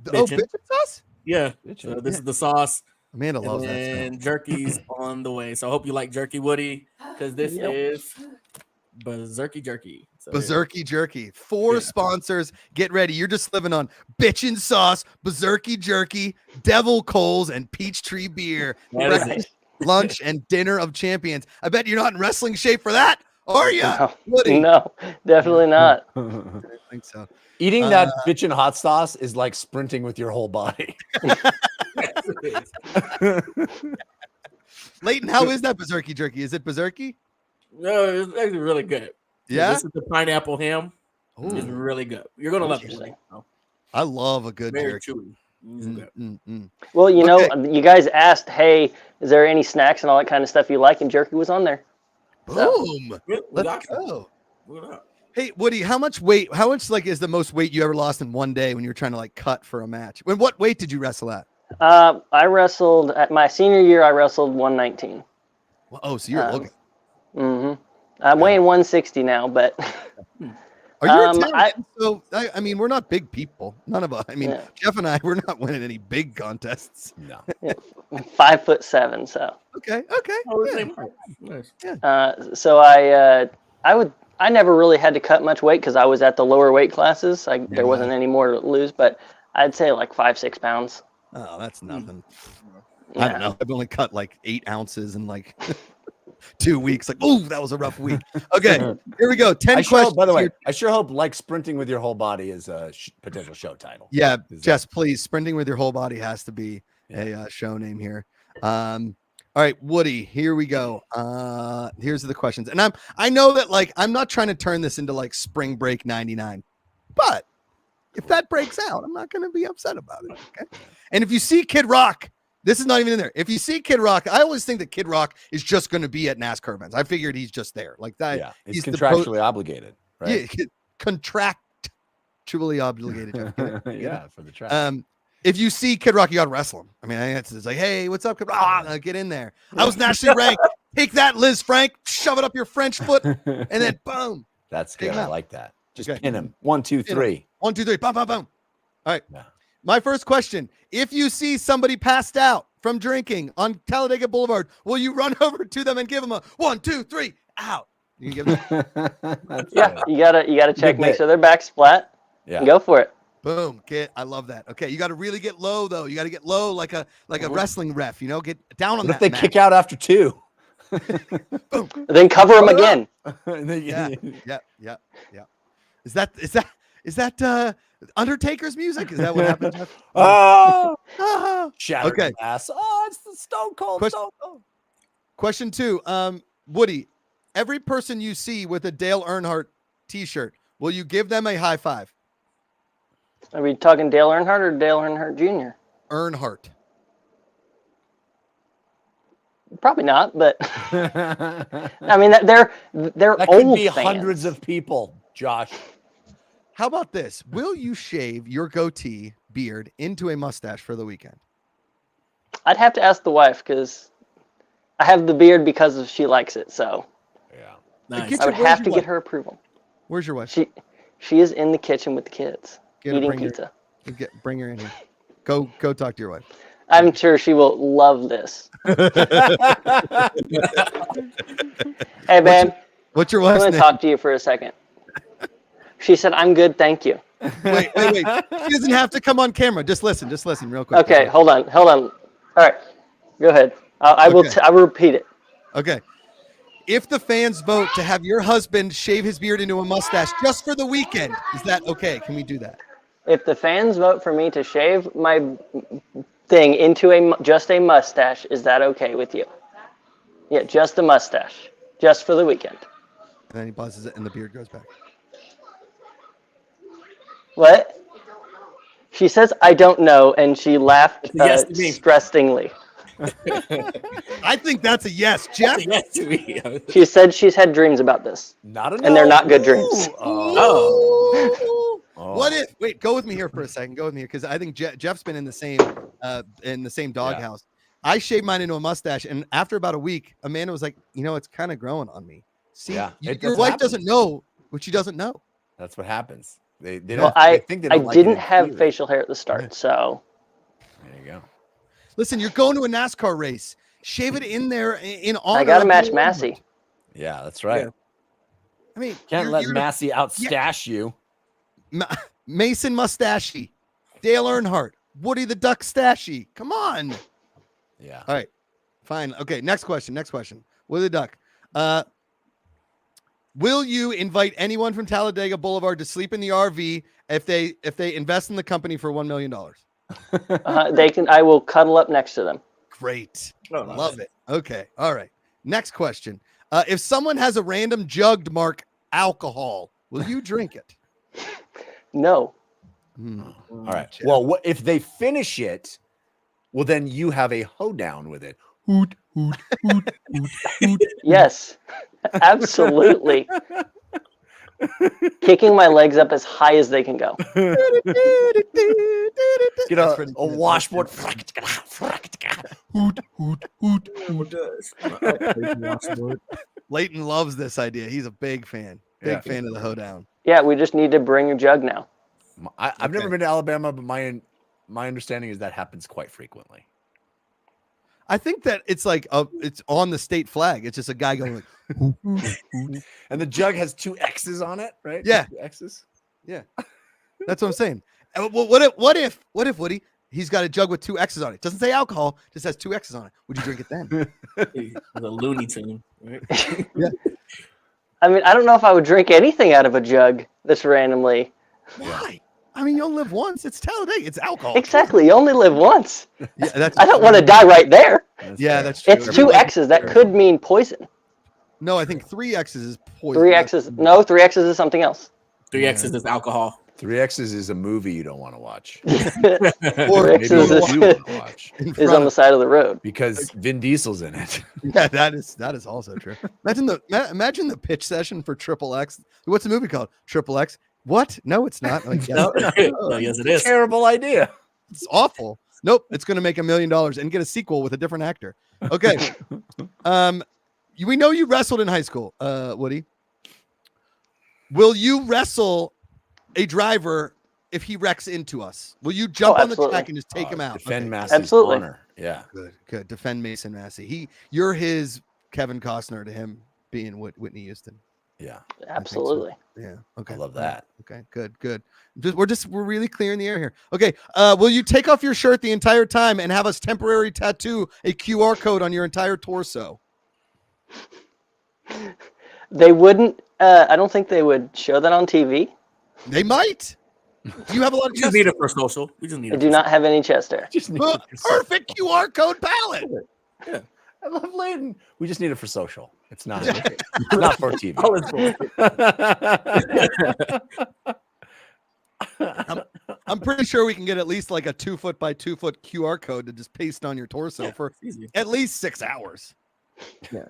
Oh, Bitchin'. bitchin' sauce. yeah. So this is the sauce. Amanda loves that And stuff. jerky's on the way. So I hope you like jerky, Woody, because this Yep. is Berserky Jerky. So Berserky jerky. 4 Yeah. sponsors. Get ready. You're just living on bitchin' sauce, Berserky jerky, Devil Coals, and Peachtree beer. That is Breakfast, lunch, and dinner of champions. I bet you're not in wrestling shape for that, are you? No, Woody? no, definitely not. I don't think so. Eating that bitchin' hot sauce is like sprinting with your whole body. Leighton, how is that Berserky jerky? Is it Berserky? No, it's actually really good. Yeah. This is the pineapple ham. It's Ooh, really good. You're gonna love it. Interesting. Woody. I love a good Very jerky. chewy. It's Mm, good. mm, mm. Well, you Okay. know, you guys asked, hey, is there any snacks and all that kind of stuff you like? And jerky was on there. So- Boom. Yeah, we Let's got you. go. Look it up. Hey, Woody, how much like is the most weight you ever lost in one day when you were trying to like cut for a match? What weight did you wrestle at? I wrestled at my senior year. I wrestled 119. Well, oh, so you're looking. I'm weighing 160 now, but Are you um, Italian? So I mean, we're not big people. None of us. I mean, Yeah. Jeff and I, we're not winning any big contests. No. 5'7". So, Okay. Oh, the Yeah. same height. Nice. so I never really had to cut much weight because I was at the lower weight classes. There wasn't any more to lose, but I'd say like 5-6 pounds. Oh, that's nothing. I Yeah. don't know. I've only cut like 8 ounces in like 2 weeks. Like, oh, that was a rough week. Okay, here we go. 10 I sure hope, questions. by the way, here. I sure hope like sprinting with your whole body is a potential show title. Yeah, Is Jess, please. Sprinting with your whole body has to be a show name here. All right, Woody, here we go. Here's the questions. And I know that like I'm not trying to turn this into like spring break 99, but if that breaks out, I'm not going to be upset about it. Okay. And if you see Kid Rock, this is not even in there. If you see Kid Rock, I always think that Kid Rock is just going to be at NASCAR events. I figured he's just there like that. Yeah, he's he's the contractually obligated, right? Yeah, contractually obligated. Jeff. Get it? Get it? Yeah, for the track. If you see Kid Rock, you got to wrestle him. I mean, it's like, hey, what's up, Kid Rock? Get in there. I was nationally ranked. Take that, Liz Frank. Shove it up your French foot, and then boom. That's take good. him I out. like that. Just Okay. pin him. 1, 2, Pin him. 3. 1, 2, 3. Boom, boom, boom. All right. Yeah. My first question: if you see somebody passed out from drinking on Talladega Boulevard, will you run over to them and give them a 1, 2, 3 out? You can give them Yeah, you gotta check, make bit. sure their back's flat, Yeah. and go for it. boom. I love that. Okay, you got to really get low though. You got to get low like a wrestling ref. You know, get down on What if that. they mat. kick out after 2? Then cover them again. Yeah. Is that Undertaker's music? Is that what happened? Jeff? Oh, Ah. shattered Okay. glass. Oh, it's the Stone Cold. Question- Stone Cold. Question 2. Woody, every person you see with a Dale Earnhardt T-shirt, will you give them a high five? Are we talking Dale Earnhardt or Dale Earnhardt Jr.? Earnhardt. Probably not, but I mean they're That old could be fans. hundreds of people, Josh. How about this? Will you shave your goatee beard into a mustache for the weekend? I'd have to ask the wife because I have the beard because she likes it. So Yeah. Nice. Get I would Where's have your to wife? get her approval. Where's your wife? She is in the kitchen with the kids Get her, eating bring her- pizza. Bring her in here. Go talk to your wife. I'm sure she will love this. Hey, babe, What's your I'm wife's going to name? talk to you for a second. She said, I'm good, thank you. Wait. She doesn't have to come on camera. Just listen real quick. Okay, hold on. All right, go ahead. I will repeat it. Okay. If the fans vote to have your husband shave his beard into a mustache just for the weekend, is that okay? Can we do that? If the fans vote for me to shave my thing into just a mustache, is that okay with you? Yeah, just a mustache, just for the weekend. And then he buzzes it and the beard goes back. What? She says, I don't know, and she laughed Yes to me. stressingly. I think that's a yes, Jeff. Yes to me. She said she's had dreams about this, Not enough. and they're not good dreams. Oh. What if? Wait, go with me here for a second. Go with me here because I think Jeff's been in the same doghouse. I shaved mine into a mustache, and after about a week, Amanda was like, "It's kind of growing on me." See, Yeah, your that's what wife happens. doesn't know what she doesn't know. That's what happens. They don't. Well, they think they I don't like it didn't and have feel it. facial hair at the start, so There you go. Listen, you're going to a NASCAR race. Shave it in there in honor. I got to of match your Massey. husband. Yeah, that's right. Yeah. I mean, Can't let you're Massey outstash you. Mason Mustache, Dale Earnhardt, Woody the Duck Stashy. Come on. Yeah. All right. Fine. Okay. Next question. Woody the Duck. Will you invite anyone from Talladega Boulevard to sleep in the RV if they invest in the company for $1 million? They can. I will cuddle up next to them. Great. Oh, Love it. Okay. All right. Next question. If someone has a random jugged mark alcohol, will you drink it? No. All right. Well, what if they finish it? Well, then you have a hoedown with it. Hoot, hoot, hoot, hoot, hoot. Yes. Absolutely. Kicking my legs up as high as they can go. Get That's a pretty good. washboard. Hoot, hoot, hoot, hoot. Leighton loves this idea. He's a big fan. Big fan of the hoedown. Yeah, we just need to bring a jug now. I've never been to Alabama, but my understanding is that happens quite frequently. I think that it's like it's on the state flag. It's just a guy going like, And the jug has 2 X's on it, right? Yeah. 2 X's. that's what I'm saying. Well, what if Woody? He's got a jug with 2 X's on it. Doesn't say alcohol, just has 2 X's on it. Would you drink it then? The Looney Tune. Right? I mean, I don't know if I would drink anything out of a jug this randomly. Why? I mean, you only live once. It's Talladega. It's alcohol. Exactly. You only live once. Yeah, that's I don't want to die right there. That's true. It's 2 X's. That could mean poison. No, I think 3 X's is poison. 3 X's. No, 3 X's is something else. 3 X's is alcohol. 3 X's is a movie you don't want to watch. Or Three Maybe X's you is, do want to watch is on the side of the road. because Vin Diesel's in it. Yeah, that is also true. Imagine the pitch session for Triple X. What's the movie called? Triple X. What? No, it's not. Like, yes, Oh, yes, it is. Terrible idea. it's awful. Nope, it's going to make $1 million and get a sequel with a different actor. Okay. We know you wrestled in high school, Woody. Will you wrestle a driver if he wrecks into us? Will you jump on the absolutely. track and just take him out? Defend Okay. Massey's Absolutely. honor. Yeah. Good. Defend Mason Massey. You're his Kevin Costner to him being Whitney Houston. Yeah. Absolutely. Yeah. Okay. I love that. Okay. Good. We're really clearing the air here. Okay. Will you take off your shirt the entire time and have us temporary tattoo a QR code on your entire torso? They wouldn't. I don't think they would show that on TV. They might. You have a lot of We just need it for social. We just need I it. do not have any chest hair. Just need Oh, it for social. perfect QR code palette. I love Leighton. We just need it for social. It's not. It's not for TV. Oh, it's cool. I'm pretty sure we can get at least like a 2 foot by 2 foot QR code to just paste on your torso for It's easy. at least 6 hours. Yeah.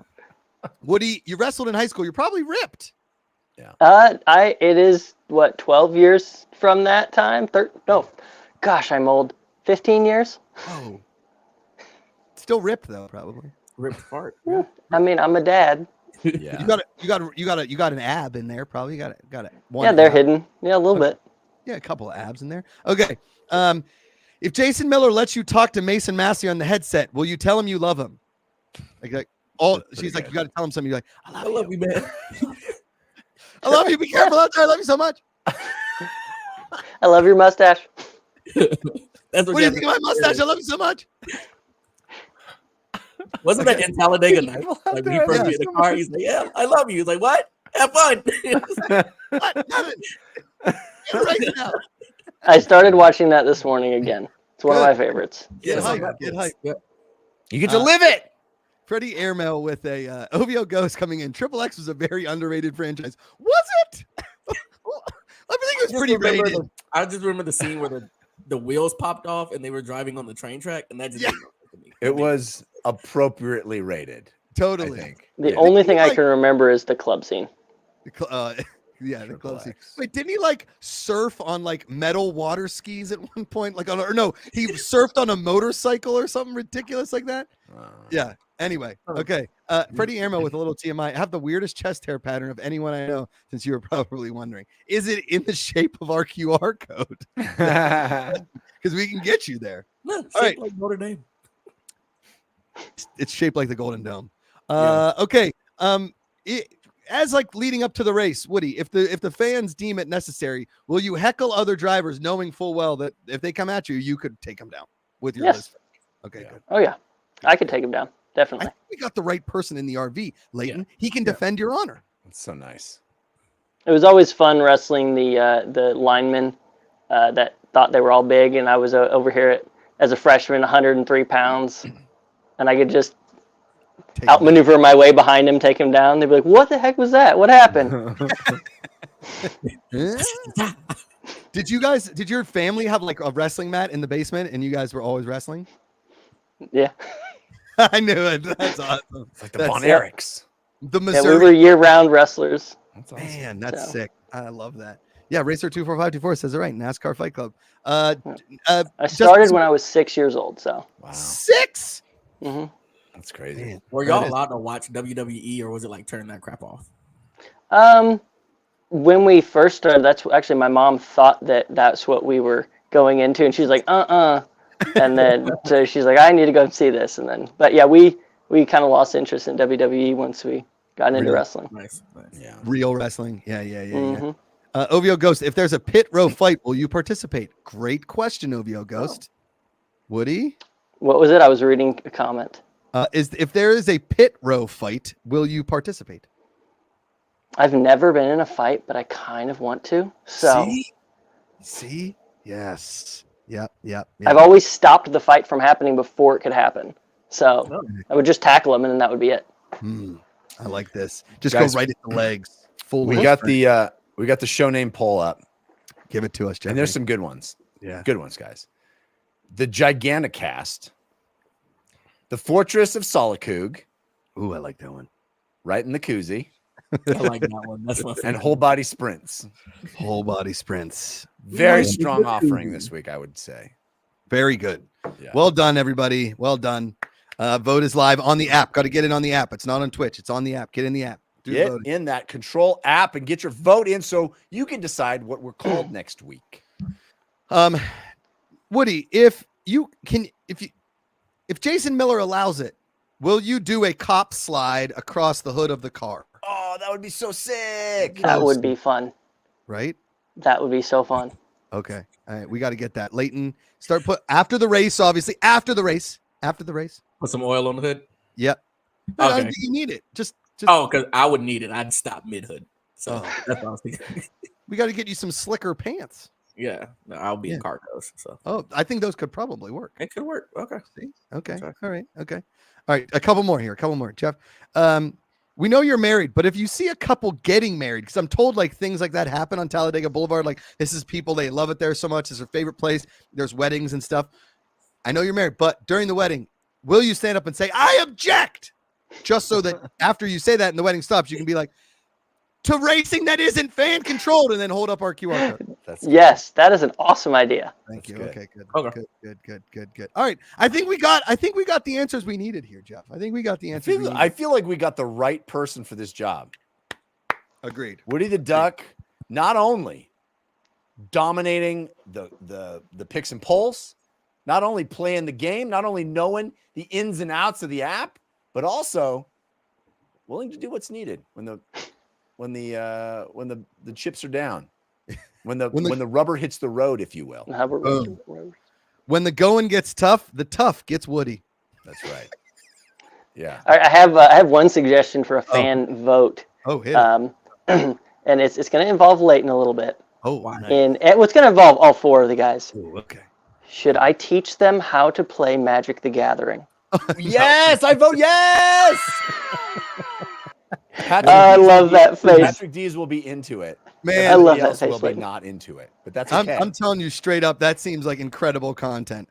Woody, you wrestled in high school. You're probably ripped. It is what 12 years from that time. Gosh, I'm old. 15 years. Oh, still ripped though, probably. Ripped fart. I mean, I'm a dad. Yeah. You got an ab in there, probably. You got it. Yeah, they're hidden. Yeah, a little bit. Yeah, a couple of abs in there. Okay. If Jason Miller lets you talk to Mason Massey on the headset, will you tell him you love him? Like she's like, you got to tell him something. You're like, I love you, man. I love you. Be careful out there. I love you so much. I love your mustache. That's What do you think of my mustache? I love you so much. Wasn't that in Talladega Nights? Like when he first get in the car, he's like, "Yeah, I love you." He's like, "What? Have fun." What? Nothing. You're right now. I started watching that this morning again. It's one of Good. my favorites. Get Yes, hype. I got Get this. hype. Yeah. You get to live it. Freddie Airmail with a OVO Ghost coming in. Triple X was a very underrated franchise. Was it? I think it was pretty rated. I just remember the scene where the wheels popped off and they were driving on the train track, and that just Yeah. didn't work for me. It was appropriately rated. I Totally. think. The Yeah. only thing I like- can remember is the club scene. Yeah, the Triple club scene. X. Wait, didn't he like surf on like metal water skis at one point? Like or no, he surfed on a motorcycle or something ridiculous like that. Yeah. Anyway, okay. Freddie Airmail with a little TMI. I have the weirdest chest hair pattern of anyone I know, since you were probably wondering. Is it in the shape of our QR code? Because we can get you there. No, All shaped right. like Notre Dame. It's shaped like the Golden Dome. Yeah. Okay. As like leading up to the race, Woody, if the fans deem it necessary, will you heckle other drivers knowing full well that if they come at you, you could take them down with your Yes. list? Okay, Yeah. good. Oh yeah, I could take him down. I Definitely. think we got the right person in the RV, Leighton. He can defend your honor. That's so nice. It was always fun wrestling the linemen that thought they were all big, and I was over here as a freshman, 103 pounds, and I could just Take outmaneuver my way behind him, take him down. They'd be like, "What the heck was that? What happened?" Huh? Did your family have like a wrestling mat in the basement and you guys were always wrestling? Yeah, I knew it. That's awesome. It's like the That's Von it. Erichs. The yeah, Missouri. we were year-round wrestlers. That's awesome. Man, that's So- sick. I love that. Yeah, Racer24524 says it right. NASCAR Fight Club. I Just- started when I was 6 years old, so. Wow. 6. hmm That's crazy. Man, Were that y'all is- allowed to watch WWE, or was it like turn that crap off? When we first started, that's actually my mom thought that that's what we were going into, and she's like, and then so she's like, I need to go and see this, and then, but yeah, we kind of lost interest in WWE once we got into Really? wrestling. Nice. Yeah. Real wrestling. Yeah. Mhm. OVO Ghost, if there's a pit row fight, will you participate? Great question, OVO Ghost. Woody? What was it? I was reading a comment. If there is a pit row fight, will you participate? I've never been in a fight, but I kind of want to. So See? Yes. Yep. I've always stopped the fight from happening before it could happen. So Oh. I would just tackle him, and then that would be it. I like this. Just Guys, go right at the legs. Full We length. got the show name poll up, Give it to us, Jeff. and there's some good ones. yeah. Good ones, guys. The Giganticast, the Fortress of Solitude, Ooh, I like that one. right in the koozie, I like that one. That's my and favorite. Whole Body Sprints. Whole body sprints. Very Yeah. strong offering this week, I would say. Very good. Yeah. Well done, everybody. Well done. Vote is live on the app. Got to get it on the app. It's not on Twitch. It's on the app. Get in the app. Do the Get voting. in that control app and get your vote in so you can decide what we're called next week. Woody, if Jason Miller allows it, will you do a cop slide across the hood of the car? Oh, that would be so sick. That would be fun. Right? That would be so fun. Okay. All right. We got to get that. Leighton, start put after the race, obviously. After the race. Put some oil on the hood. Yep. No, Okay. you need it. Just Oh, because I would need it. I'd stop mid hood. So Oh. that's what I was thinking. we got to get you some slicker pants. Yeah, no, I'll be Yeah. in cargos. So Oh, I think those could probably work. it could work. Okay. See? Okay. Okay. All right. Okay. All right. A couple more here. Jeff. We know you're married, but if you see a couple getting married, because I'm told like things like that happen on Talladega Boulevard, like this is people, they love it there so much. It's their favorite place. There's weddings and stuff. I know you're married, but during the wedding, will you stand up and say, I object? Just so that after you say that and the wedding stops, you can be like, to racing that isn't fan controlled, and then hold up our QR code. That's Yes, that is an awesome idea. Thank you. good. Okay, good. Okay. Good. All right. I think we got the answers we needed here, Jeff. I think we got the answers. I feel like we got the right person for this job. Agreed. Woody the Duck, not only dominating the picks and polls, not only playing the game, not only knowing the ins and outs of the app, but also willing to do what's needed when the chips are down, when the rubber hits the road, if you will. When the going gets tough, the tough gets Woody. That's right. Yeah. I have one suggestion for a fan vote. Oh, hit it. And it's going to involve Leighton a little bit. Oh, nice. And it's going to involve all four of the guys. Ooh, okay. Should I teach them how to play Magic the Gathering? Yes, I vote yes. I love that face. Patrick Dees will be into it. Man, I love Everybody that else will face, be Leighton. not into it, but that's I'm, okay. I'm telling you straight up, that seems like incredible content.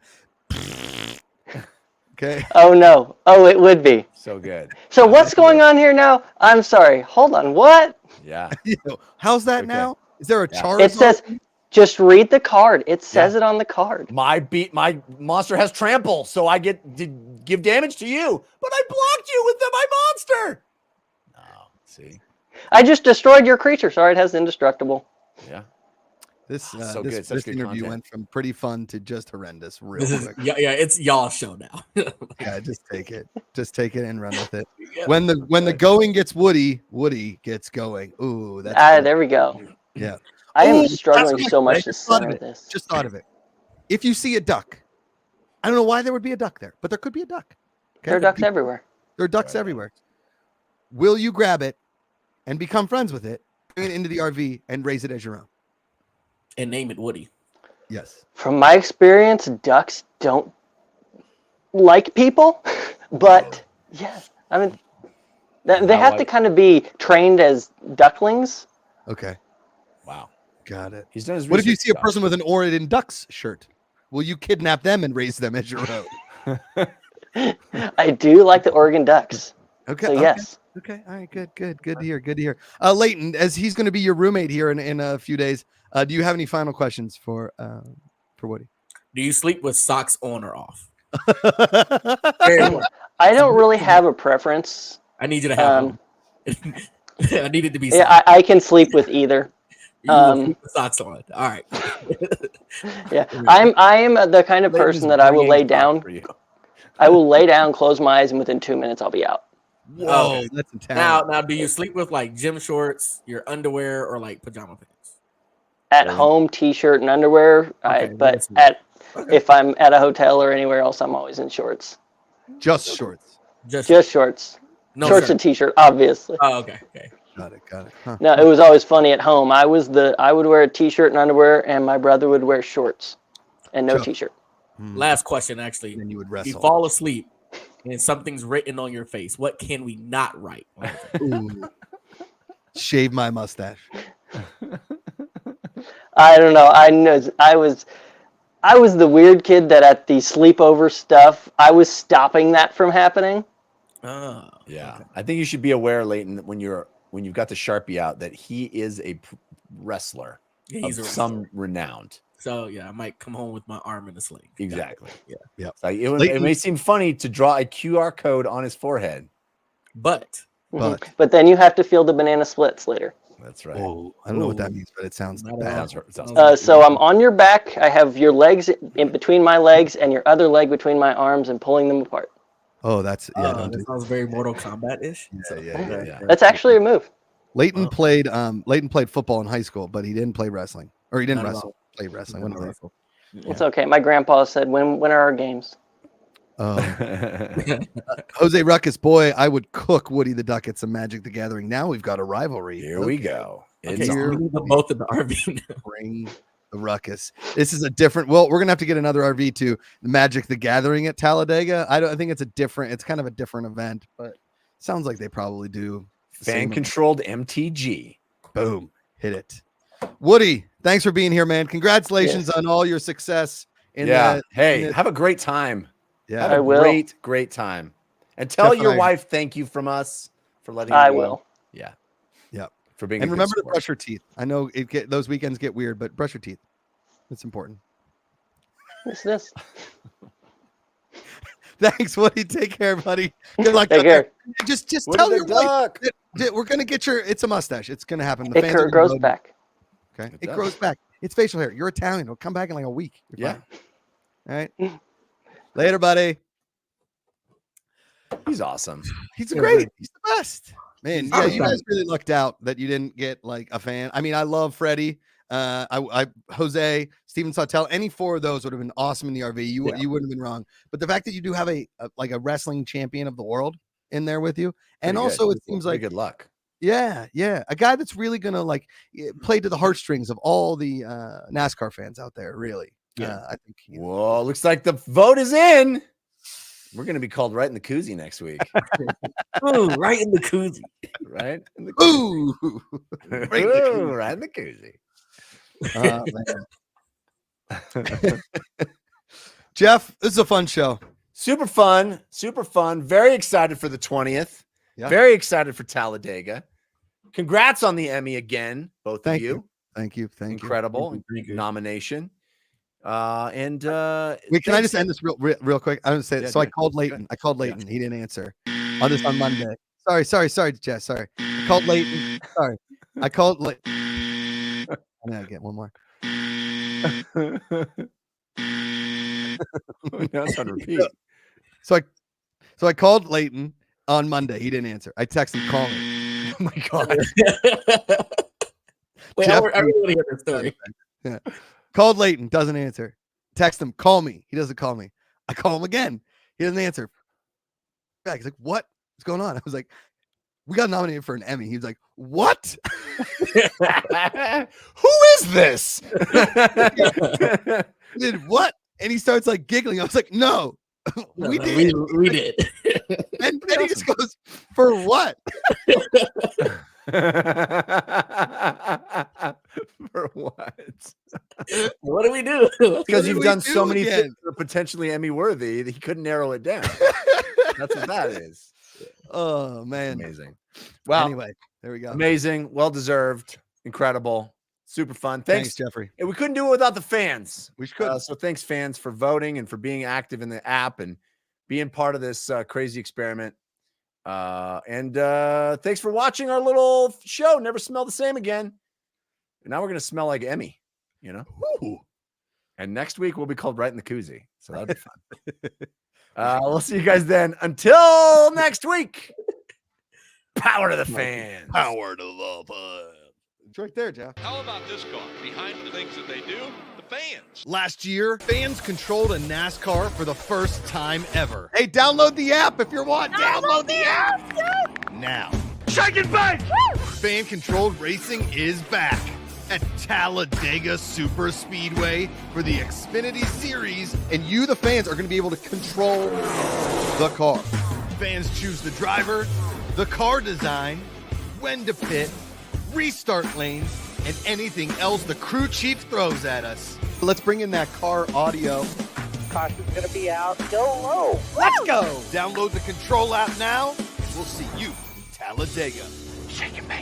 Okay. Oh, no. Oh, it would be. So good. So what's going on here now? I'm sorry. Hold on. What? Yeah. How's that Okay. now? Is there a Yeah. chart? It says, just read the card. It says it on the card. My monster has trample, so I get to give damage to you, but I blocked you with my monster. Oh, see. I just destroyed your creature. Sorry, it has indestructible. Yeah. This So this, good, such this good interview content. went from pretty fun to just horrendous real This is quick. yeah, it's y'all show now. Yeah, just take it. Just take it and run with it. Yeah. When the going gets Woody, Woody gets going. Ooh, that's good. There we go. Yeah. I am Oh, struggling that's so right. much to Just thought of center it. this. Just thought of it. If you see a duck, I don't know why there would be a duck there, but there could be a duck. Okay? There are ducks everywhere. There are ducks everywhere. Will you grab it and become friends with it, bring it into the RV, and raise it as your own? And name it Woody. Yes. From my experience, ducks don't like people, but yeah, I mean, they have to kind of be trained as ducklings. Okay. Wow. Got it. He's done his What if you research, see a Josh. person with an Oregon Ducks shirt? Will you kidnap them and raise them as your own? I do like the Oregon Ducks. Okay. So okay. yes. Okay. All right. Good. Good to hear. Good to hear. Leighton, as he's going to be your roommate here in a few days, do you have any final questions for Woody? Do you sleep with socks on or off? I don't really have a preference. I need you to have them. I need it to be Yeah, I can sleep with either. You will sleep with socks on. All right. Yeah, I am the kind of person that I will lay down. For you. I will lay down, close my eyes, and within 2 minutes I'll be out. Whoa, Okay. that's intense. Now, do you sleep with like gym shorts, your underwear, or like pajama pants? At Really? home, t-shirt and underwear. Okay, But that's Okay. if I'm at a hotel or anywhere else, I'm always in shorts. Just shorts. Just Shorts. no Shorts shirt. and t-shirt, obviously. Oh, okay. Got it. Got it. Huh. No, it was always funny at home. I would wear a t-shirt and underwear, and my brother would wear shorts and no Sure. t-shirt. Last question, actually. And then you would You wrestle. fall asleep and something's written on your face. What can we not write? Ooh. Shave my mustache. I don't know. I was the weird kid that at the sleepover stuff, I was stopping that from happening. Oh, Yeah, okay. I think you should be aware, Leighton, that when you've got the Sharpie out, that he is a wrestler Yeah, of he's a some renowned. So yeah, I might come home with my arm in a sling. Got it. Exactly. Yeah. Yep. So it Leighton- may seem funny to draw a QR code on his forehead. But But- But then you have to feel the banana splits later. That's right. Oh, I don't know what that Ooh. means, but it sounds Not at bad. all. Sounds So I'm on your back. I have your legs in between my legs and your other leg between my arms and pulling them apart. Oh, that's yeah. Don't that do sounds very Mortal Kombat-ish. yeah. That's actually a move. Leighton Oh. Leighton played football in high school, but he didn't play wrestling. Or he didn't Not at wrestle. Played wrestling. Not Wouldn't wrestle. It's okay. My grandpa said, when are our games? Jose Ruckus, boy, I would cook Woody the Duck at some Magic the Gathering. Now we've got a rivalry. Here we Okay, go. Okay, It's so here we on. need them both in the RV now. Bring the Ruckus. This is a different. Well, we're gonna have to get another RV to the Magic the Gathering at Talladega. I think it's a different. It's kind of a different event, but sounds like they probably do. the same Fan event. controlled MTG. Boom, hit it. Woody, thanks for being here, man. Congratulations on all your success. Yeah. Hey, in the- have a great time. Yeah. Have I a will. great time. And tell your Definitely. wife thank you from us for letting I you go. will. Yeah. Yep. For being a And good remember to sport. brush your teeth. I know those weekends get weird, but brush your teeth. It's important. What's this? Thanks, Woody. Take care, buddy. Good luck. Take out there. care. Just Woody tell the your wife duck. that we're gonna get your. It's a mustache. It's gonna happen. The It fans are gonna grows vote. back. Okay, It it does. grows back. It's facial hair. You're Italian. It'll come back in like a week. You're Yeah. fine. All right. Later, buddy. He's awesome. He's Yeah, great. really. He's the best. Man, Oh, yeah, you yeah. guys really lucked out that you didn't get like a fan. I mean, I love Freddie. Jose, Steven Sautel, any four of those would have been awesome in the RV. You wouldn't have been wrong. But the fact that you do have a wrestling champion of the world in there with you, and Pretty also good. it seems Pretty like good luck. yeah, a guy that's really gonna play to the heartstrings of all the NASCAR fans out there. Really, Yeah. I think. Whoa, looks like the vote is in. We're gonna be called right in the koozie next week. Ooh, right in the koozie. Right? In the Ooh, right, Ooh, right in the koozie. man. Jeff, this is a fun show. Super fun, super fun. Very excited for the 20th. Yeah. Very excited for Talladega. Congrats on the Emmy again, both Thank of you. you. Thank you. Incredible Thank you. nomination. Wait, can I just end this real quick? I don't say Yeah, so. I do it. called Leighton. I called Leighton. He didn't answer. On this on Monday. Sorry, Jess. Sorry. I called Leighton. Sorry. I called Leighton. I'm gonna get one more. Now it's on repeat. So I called Leighton on Monday. He didn't answer. I texted him, call me. Oh my god. Wait, Jeff- I really want to hear this story. Called Leighton, doesn't answer. Text him, call me. He doesn't call me. I call him again. He doesn't answer. Back. He's like, what's going on? I was like, we got nominated for an Emmy. He was like, what? Who is this? Did what? And he starts like giggling. I was like, no, we No, did. We did. And then he just goes, for what? For what? What do we do? Because did you've we done do so many again? things that are potentially Emmy worthy that he couldn't narrow it down. That's what that is. Oh, man. Amazing. Well, Anyway, there we go. amazing, well deserved, incredible, super fun. Thanks, Thanks. Jeffrey. And we couldn't do it without the fans. We could. So thanks, fans, for voting and for being active in the app and being part of this crazy experiment. And thanks for watching our little show. Never smell the same again. And now we're gonna smell like Emmy, you know. And next week we'll be called Right in the Koozie. So that'll be fun. We'll see you guys then. Until next week. Power to the fans. Power to the fans. It's right there, Jeff. How about this car? Behind the things that they do, the fans. Last year, fans controlled a NASCAR for the first time ever. Hey, download the app if you want. Download the app. Now, Shake it back! fan-controlled racing is back at Talladega Super Speedway for the Xfinity Series. And you, the fans, are going to be able to control the car. Fans choose the driver, the car design, when to pit, restart lanes, and anything else the crew chief throws at us. Let's bring in that car audio. Caution's gonna be out. Go low. Let's go. Download the Control app now. We'll see you in Talladega.